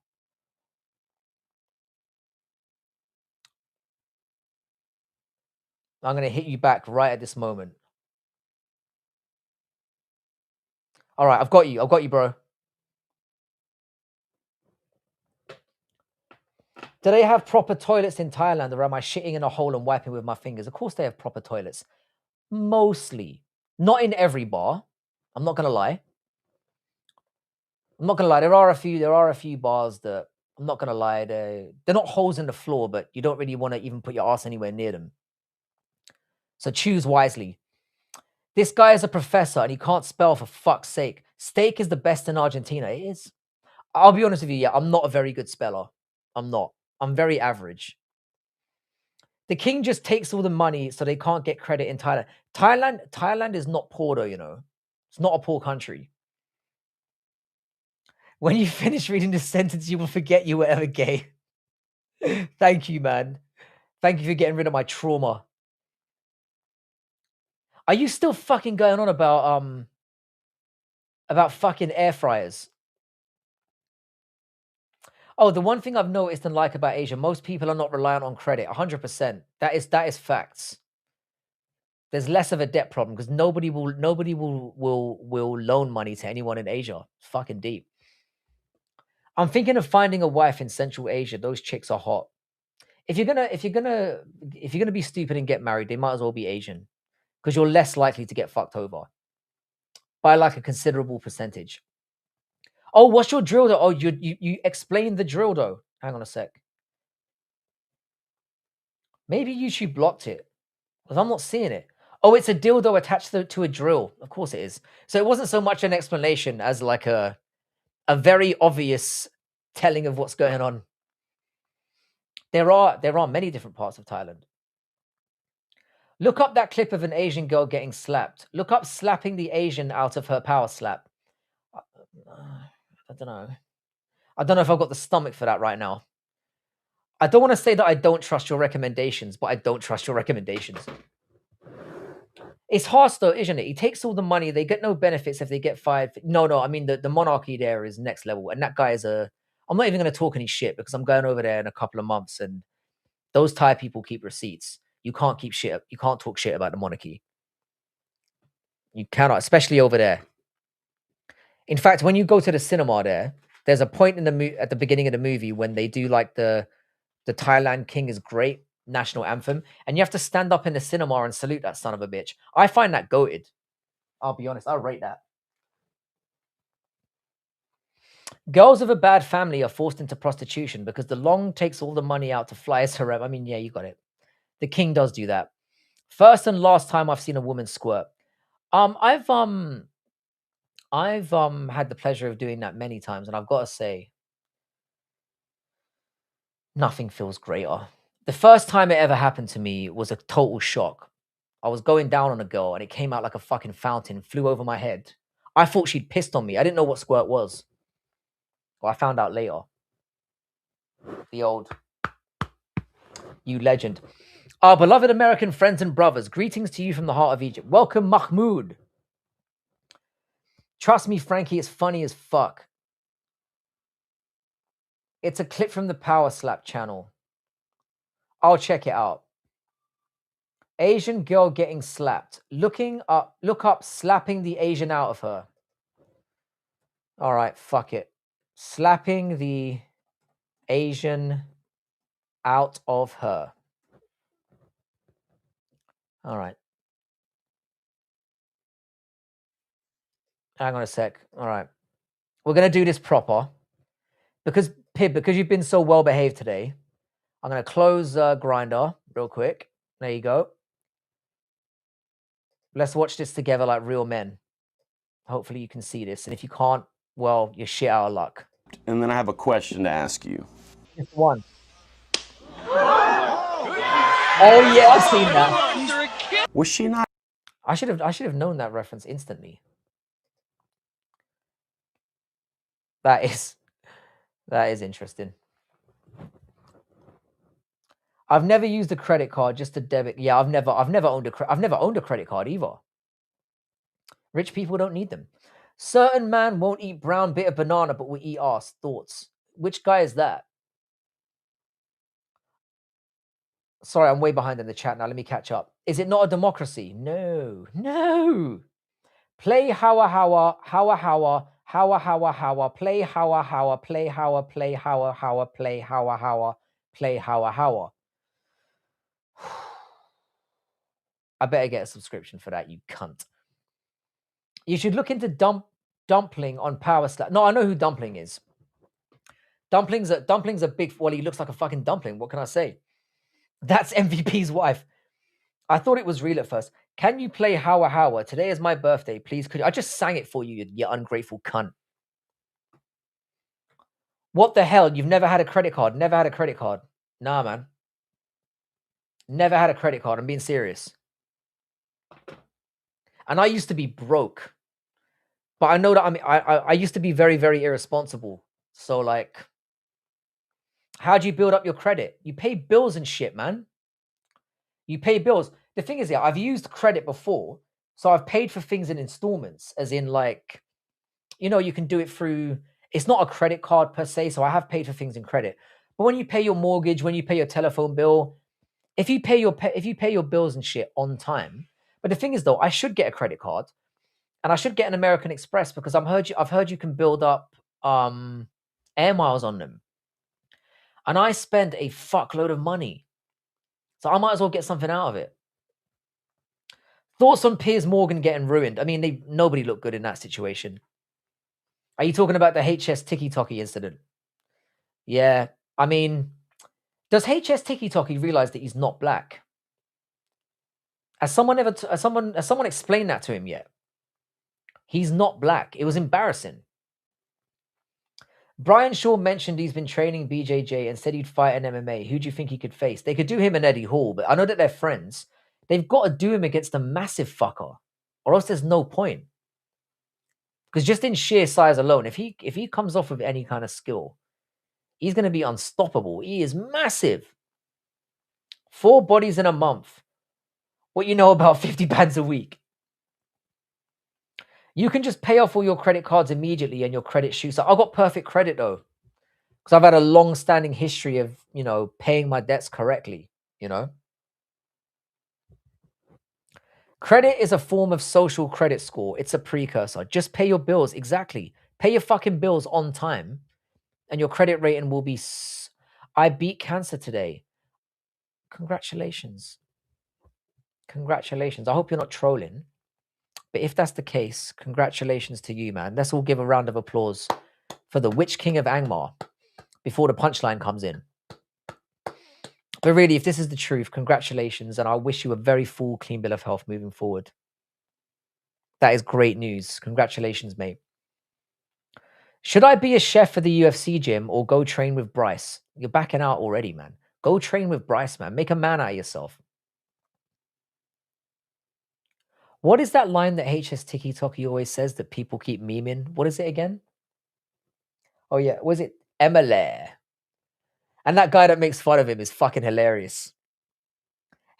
I'm going to hit you back right at this moment. All right, I've got you. I've got you, bro. Do they have proper toilets in Thailand, or am I shitting in a hole and wiping with my fingers? Of course they have proper toilets. Mostly. Not in every bar. I'm not going to lie. I'm not going to lie. There are a few bars that, I'm not going to lie, they're not holes in the floor, but you don't really want to even put your ass anywhere near them. So choose wisely. This guy is a professor and he can't spell for fuck's sake. Steak is the best in Argentina. It is. I'll be honest with you. Yeah, I'm not a very good speller. I'm not. I'm very average. The king just takes all the money so they can't get credit in Thailand. Thailand is not poor though, you know. It's not a poor country. When you finish reading this sentence, you will forget you were ever gay. Thank you, man. Thank you for getting rid of my trauma. Are you still fucking going on about fucking air fryers? Oh, the one thing I've noticed and like about Asia, most people are not reliant on credit. 100%. That is facts. There's less of a debt problem because nobody will loan money to anyone in Asia. It's fucking deep. I'm thinking of finding a wife in Central Asia. Those chicks are hot. If you're gonna be stupid and get married, they might as well be Asian because you're less likely to get fucked over by like a considerable percentage. Oh, what's your drill though? Oh, you explained the drill though. Hang on a sec. Maybe YouTube blocked it because I'm not seeing it. Oh, it's a dildo attached to a drill. Of course it is. So it wasn't so much an explanation as like a very obvious telling of what's going on. There are many different parts of Thailand. Look up that clip of an Asian girl getting slapped. Look up slapping the Asian out of her power slap. I don't know. I don't know if I've got the stomach for that right now. I don't want to say that I don't trust your recommendations, but I don't trust your recommendations. It's harsh though, isn't it? He takes all the money. They get no benefits if they get fired. No. I mean, the monarchy there is next level. And that guy is I'm not even going to talk any shit because I'm going over there in a couple of months and those Thai people keep receipts. You can't keep shit. You can't talk shit about the monarchy. You cannot, especially over there. In fact, when you go to the cinema there's a point at the beginning of the movie when they do like the Thailand King is Great national anthem, and you have to stand up in the cinema and salute that son of a bitch. I find that goated. I'll be honest, I rate that. Girls of a bad family are forced into prostitution because the long takes all the money out to fly as harem. I mean, yeah, you got it. The king does do that. First and last time I've seen a woman squirt. I've had the pleasure of doing that many times, and I've got to say, nothing feels greater. The first time it ever happened to me was a total shock. I was going down on a girl, and it came out like a fucking fountain, flew over my head. I thought she'd pissed on me. I didn't know what squirt was. Well, I found out later. The old, you legend. Our beloved American friends and brothers, greetings to you from the heart of Egypt. Welcome, Mahmoud. Trust me, Frankie, it's funny as fuck. It's a clip from the Power Slap channel. I'll check it out. Asian girl getting slapped. Look up slapping the Asian out of her. All right, fuck it. Slapping the Asian out of her. All right. Hang on a sec. All right. We're going to do this proper. Because, Pib, because you've been so well behaved today, I'm going to close Grinder real quick. There you go. Let's watch this together like real men. Hopefully you can see this. And if you can't, well, you're shit out of luck. And then I have a question to ask you. Just one. Oh yeah, I've seen that. Was she not? I should have known that reference instantly. That is interesting. I've never used a credit card, just a debit. Yeah, I've never owned a credit card either. Rich people don't need them. Certain man won't eat brown bit of banana, but will eat ass. Thoughts? Which guy is that? Sorry, I'm way behind in the chat now. Let me catch up. Is it not a democracy? No, no. Play howa howa, howa howa, howa howa howa, play howa howa, play howa, play howa howa, play howa howa, play howa howa. I better get a subscription for that, you cunt. You should look into Dumpling on Power Slap. No, I know who Dumpling is. Dumpling's a big. Well, he looks like a fucking dumpling. What can I say? That's MVP's wife. I thought it was real at first. Can you play Howa Howa? Today is my birthday. Please, could you? I just sang it for you, you ungrateful cunt. What the hell? You've never had a credit card? Never had a credit card? Nah, man. Never had a credit card. I'm being serious. And I used to be broke. But I know that I used to be very, very irresponsible. So, like, how do you build up your credit? You pay bills and shit, man. You pay bills. The thing is, yeah, I've used credit before. So I've paid for things in installments, as in, like, you can do it through, it's not a credit card per se. So I have paid for things in credit. But when you pay your mortgage, when you pay your telephone bill, if you pay your bills and shit on time. But the thing is, though, I should get a credit card. And I should get an American Express because I've heard you can build up air miles on them. And I spend a fuckload of money. So I might as well get something out of it. Thoughts on Piers Morgan getting ruined? I mean, nobody looked good in that situation. Are you talking about the HS Tiki Toki incident? Yeah. I mean, does HS Tiki Toki realize that he's not black? Has someone explained that to him yet? He's not black. It was embarrassing. Brian Shaw mentioned he's been training BJJ and said he'd fight an MMA. Who do you think he could face? They could do him and Eddie Hall, but I know that they're friends. They've got to do him against a massive fucker, or else there's no point. Because just in sheer size alone, if he comes off with any kind of skill, he's going to be unstoppable. He is massive. 4 bodies in a month. What you know about 50 bands a week? You can just pay off all your credit cards immediately and your credit shoots up. I've got perfect credit though. Because I've had a long-standing history of, paying my debts correctly, Credit is a form of social credit score. It's a precursor. Just pay your bills. Exactly. Pay your fucking bills on time and your credit rating will be... I beat cancer today. Congratulations. Congratulations. I hope you're not trolling. But if that's the case, congratulations to you, man. Let's all give a round of applause for the Witch King of Angmar before the punchline comes in. But really, if this is the truth, congratulations, and I wish you a very full, clean bill of health moving forward. That is great news. Congratulations, mate. Should I be a chef for the UFC gym or go train with Bryce? You're backing out already, man. Go train with Bryce, man. Make a man out of yourself. What is that line that HS Tiki Toki always says that people keep memeing? What is it again? Oh, yeah. Was it Emily? And that guy that makes fun of him is fucking hilarious.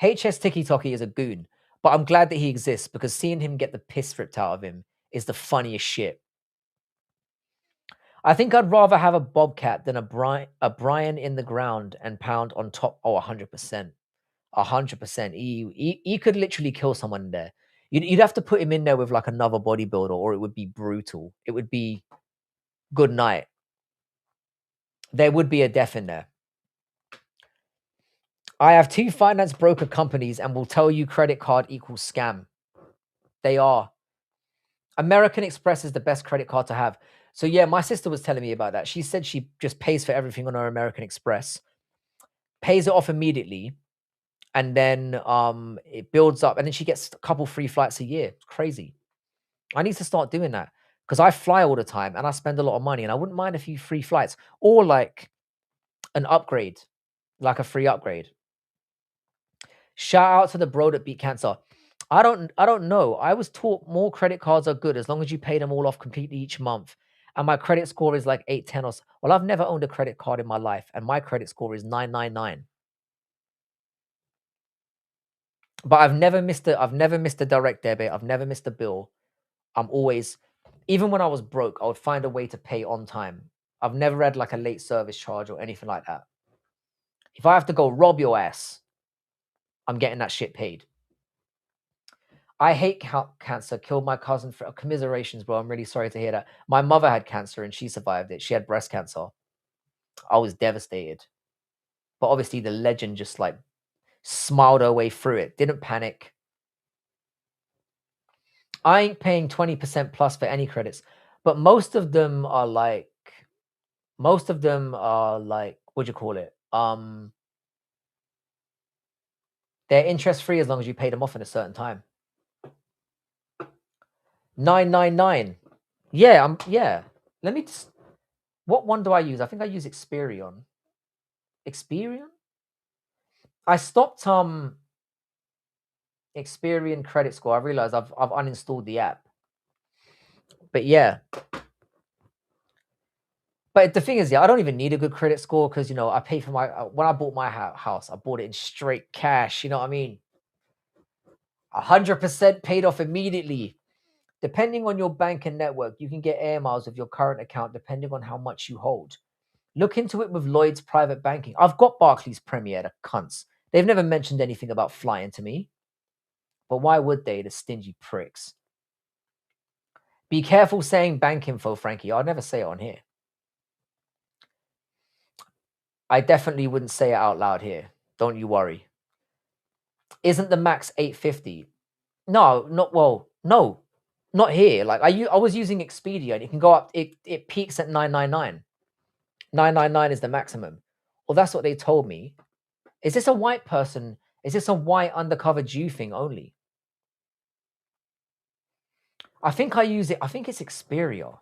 HS Tiki Toki is a goon, but I'm glad that he exists because seeing him get the piss ripped out of him is the funniest shit. I think I'd rather have a bobcat than a Brian in the ground and pound on top. Oh, 100%. 100%. He could literally kill someone in there. You'd have to put him in there with like another bodybuilder or it would be brutal. It would be good night. There would be a death in there. I have 2 finance broker companies and will tell you credit card equals scam. They are. American Express is the best credit card to have. So yeah, my sister was telling me about that. She said she just pays for everything on her American Express, pays it off immediately, and then it builds up, and then she gets a couple free flights a year. It's crazy. I need to start doing that because I fly all the time and I spend a lot of money, and I wouldn't mind a few free flights or like an upgrade, like a free upgrade. Shout out to the bro that beat cancer. I don't know. I was taught more credit cards are good as long as you pay them all off completely each month. And my credit score is like 810 or so. Well, I've never owned a credit card in my life, and my credit score is 999. But I've never missed a direct debit. I've never missed a bill. I'm always, even when I was broke, I would find a way to pay on time. I've never had like a late service charge or anything like that. If I have to go rob your ass, I'm getting that shit paid. I hate cancer. Killed my cousin. For commiserations, bro. I'm really sorry to hear that. My mother had cancer and she survived it. She had breast cancer. I was devastated. But obviously the legend just like smiled her way through it. Didn't panic. I ain't paying 20% plus for any credits, but most of them are like, what do you call it? They're interest free as long as you pay them off in a certain time. 999. Yeah, yeah. Let me just, what one do I use? I think I use Experian. Experian? I stopped Experian credit score. I realized I've uninstalled the app. But yeah. But the thing is, yeah, I don't even need a good credit score because, you know, I pay for my, when I bought my house, I bought it in straight cash. You know what I mean? 100% paid off immediately. Depending on your bank and network, you can get air miles with your current account depending on how much you hold. Look into it with Lloyd's private banking. I've got Barclays Premier, the cunts. They've never mentioned anything about flying to me. But why would they, the stingy pricks? Be careful saying bank info, Frankie. I'd never say it on here. I definitely wouldn't say it out loud here. Don't you worry. Isn't the max 850? No, not here. Like I was using Expedia and it can go up, it peaks at 999. 999 is the maximum. Well, that's what they told me. Is this a white person? Is this a white undercover Jew thing only? I think I use it. I think it's Xperia.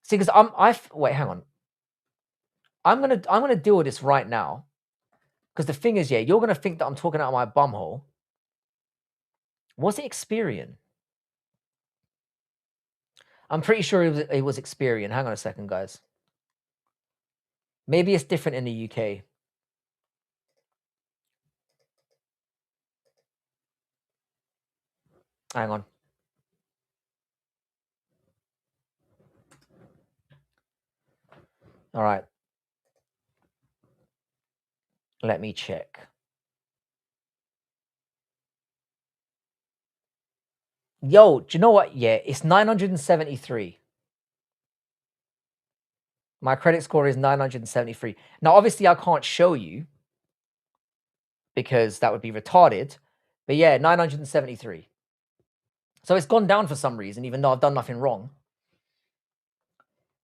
See, because wait, hang on. I'm gonna deal with this right now. Because the thing is, yeah, you're gonna think that I'm talking out of my bumhole. Was it Experian? I'm pretty sure it was Experian. Hang on a second, guys. Maybe it's different in the UK. Hang on. All right. Let me check. Yo, do you know what? Yeah, it's 973. My credit score is 973. Now, obviously, I can't show you because that would be retarded. But yeah, 973. So it's gone down for some reason, even though I've done nothing wrong.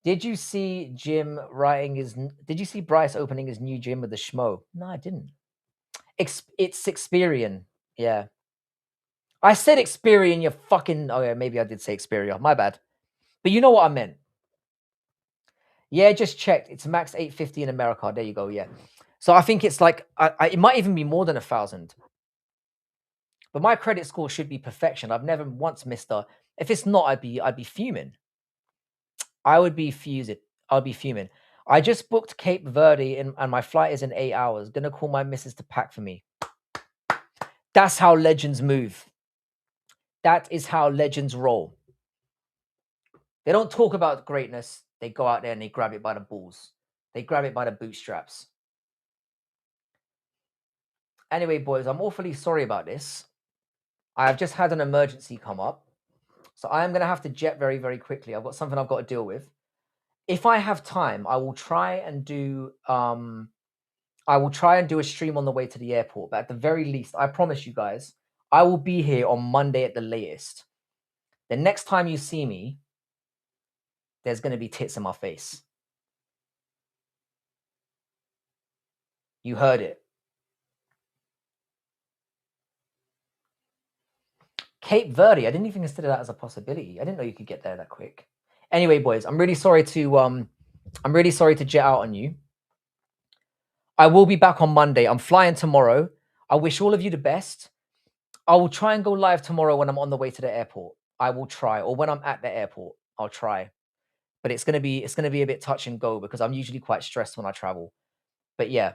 Did you see did you see Bryce opening his new gym with the schmo? No, I didn't. It's Experian. Yeah. I said Experian, you fucking, oh yeah, maybe I did say Xperia. My bad. But you know what I meant. Yeah, just checked. It's max 850 in America. There you go. Yeah. So I think it's like, it might even be more than 1,000. But my credit score should be perfection. I've never once missed a, if it's not, I'd be fuming. I would be fusing. I'd be fuming. I just booked Cape Verde and my flight is in 8 hours. Gonna call my missus to pack for me. That's how legends move. That is how legends roll. They don't talk about greatness. They go out there and they grab it by the balls. They grab it by the bootstraps. Anyway, boys, I'm awfully sorry about this. I have just had an emergency come up. So I am going to have to jet very, very quickly. I've got something I've got to deal with. If I have time, I will try and do a stream on the way to the airport. But at the very least, I promise you guys, I will be here on Monday at the latest. The next time you see me, there's going to be tits in my face. You heard it. Cape Verde. I didn't even consider that as a possibility. I didn't know you could get there that quick. Anyway, boys, I'm really sorry to jet out on you. I will be back on Monday. I'm flying tomorrow. I wish all of you the best. I will try and go live tomorrow when I'm on the way to the airport. I will try, or when I'm at the airport, I'll try. But it's gonna be a bit touch and go because I'm usually quite stressed when I travel. But yeah,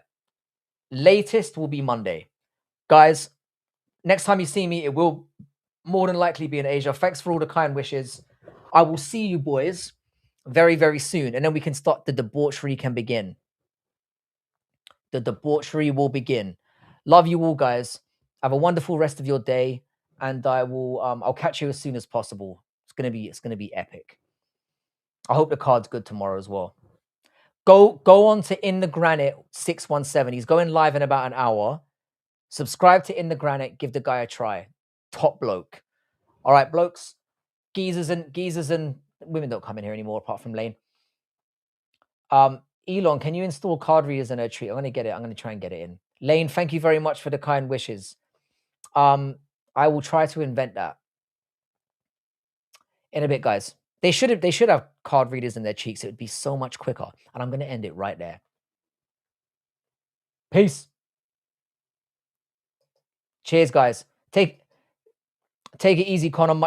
latest will be Monday, guys. Next time you see me, it will more than likely be in Asia. Thanks for all the kind wishes. I will see you boys very, very soon, and then we can start. The debauchery can begin. The debauchery will begin. Love you all, guys. Have a wonderful rest of your day. and I will. I'll catch you as soon as possible. It's gonna be epic. I hope the card's good tomorrow as well. Go on to In the Granite 617. He's going live in about an hour. Subscribe to In the Granite. Give the guy a try. Top bloke. All right, blokes. Geezers and women don't come in here anymore apart from Lane. Elon, can you install card readers in a tree? I'm going to get it. I'm going to try and get it in. Lane, thank you very much for the kind wishes. I will try to invent that in a bit, guys. They should have card readers in their cheeks. It would be so much quicker. And I'm going to end it right there. Peace. Cheers, guys. Take it easy, Connor. Much